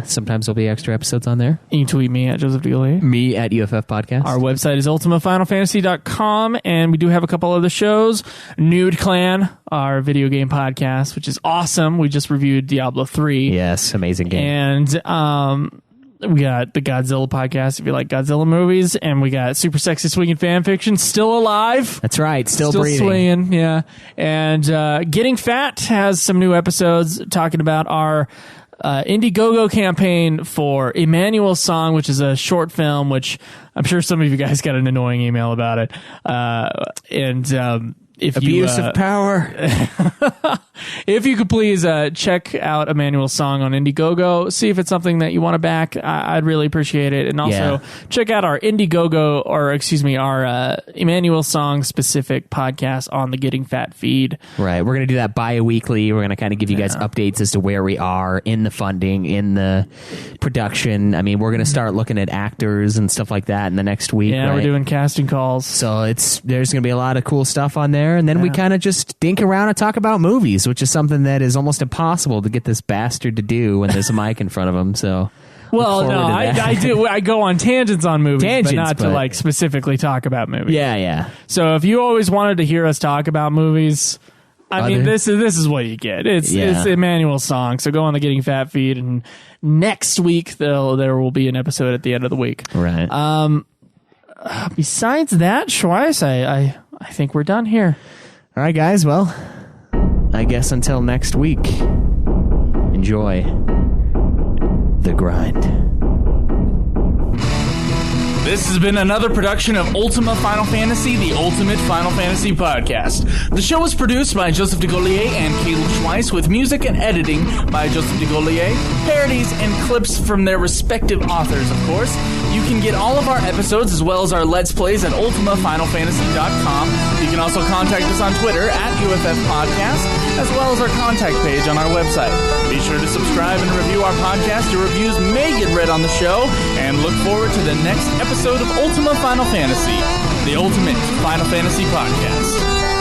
sometimes there'll be extra episodes on there. You can tweet me at Joseph Dealey. Me at UFF Podcast. Our website is ultimafinalfantasy.com, and we do have a couple other shows. Nude Clan, our video game podcast, which is awesome. We just reviewed Diablo 3. Yes, amazing game. And We got the Godzilla podcast if you like Godzilla movies, and we got Super Sexy Swinging Fan Fiction still alive. That's right, still breathing. Swinging, yeah. And Getting Fat has some new episodes talking about our Indiegogo campaign for Emmanuel's Song, which is a short film, which I'm sure some of you guys got an annoying email about it. If abuse of power. If you could please check out Emmanuel's Song on Indiegogo, see if it's something that you want to back. I'd really appreciate it. And also check out our Indiegogo, or excuse me, our Emmanuel Song specific podcast on the Getting Fat feed. Right. We're going to do that bi-weekly. We're going to kind of give you guys updates as to where we are in the funding, in the production. I mean, we're going to start looking at actors and stuff like that in the next week. Yeah, right? we're doing casting calls. So there's going to be a lot of cool stuff on there. And then we kind of just dink around and talk about movies, which is something that is almost impossible to get this bastard to do when there's a mic in front of him. So, well, no, I do. I go on tangents on movies, but not to like specifically talk about movies. Yeah. So if you always wanted to hear us talk about movies, I mean, this is what you get. It's Emmanuel's Song. So go on the Getting Fat feed, and next week there will be an episode at the end of the week. Right. Besides that, Schweiss, I think we're done here. All right, guys. Well, I guess until next week, enjoy the grind. This has been another production of Ultima Final Fantasy, the Ultimate Final Fantasy Podcast. The show was produced by Joseph DeGollier and Caleb Schweiss, with music and editing by Joseph DeGollier, parodies and clips from their respective authors, of course. You can get all of our episodes as well as our Let's Plays at ultimafinalfantasy.com. You can also contact us on Twitter at UFF Podcast, as well as our contact page on our website. Be sure to subscribe and review our podcast. Your reviews may get read on the show, and look forward to the next episode of Ultima Final Fantasy, the Ultimate Final Fantasy Podcast.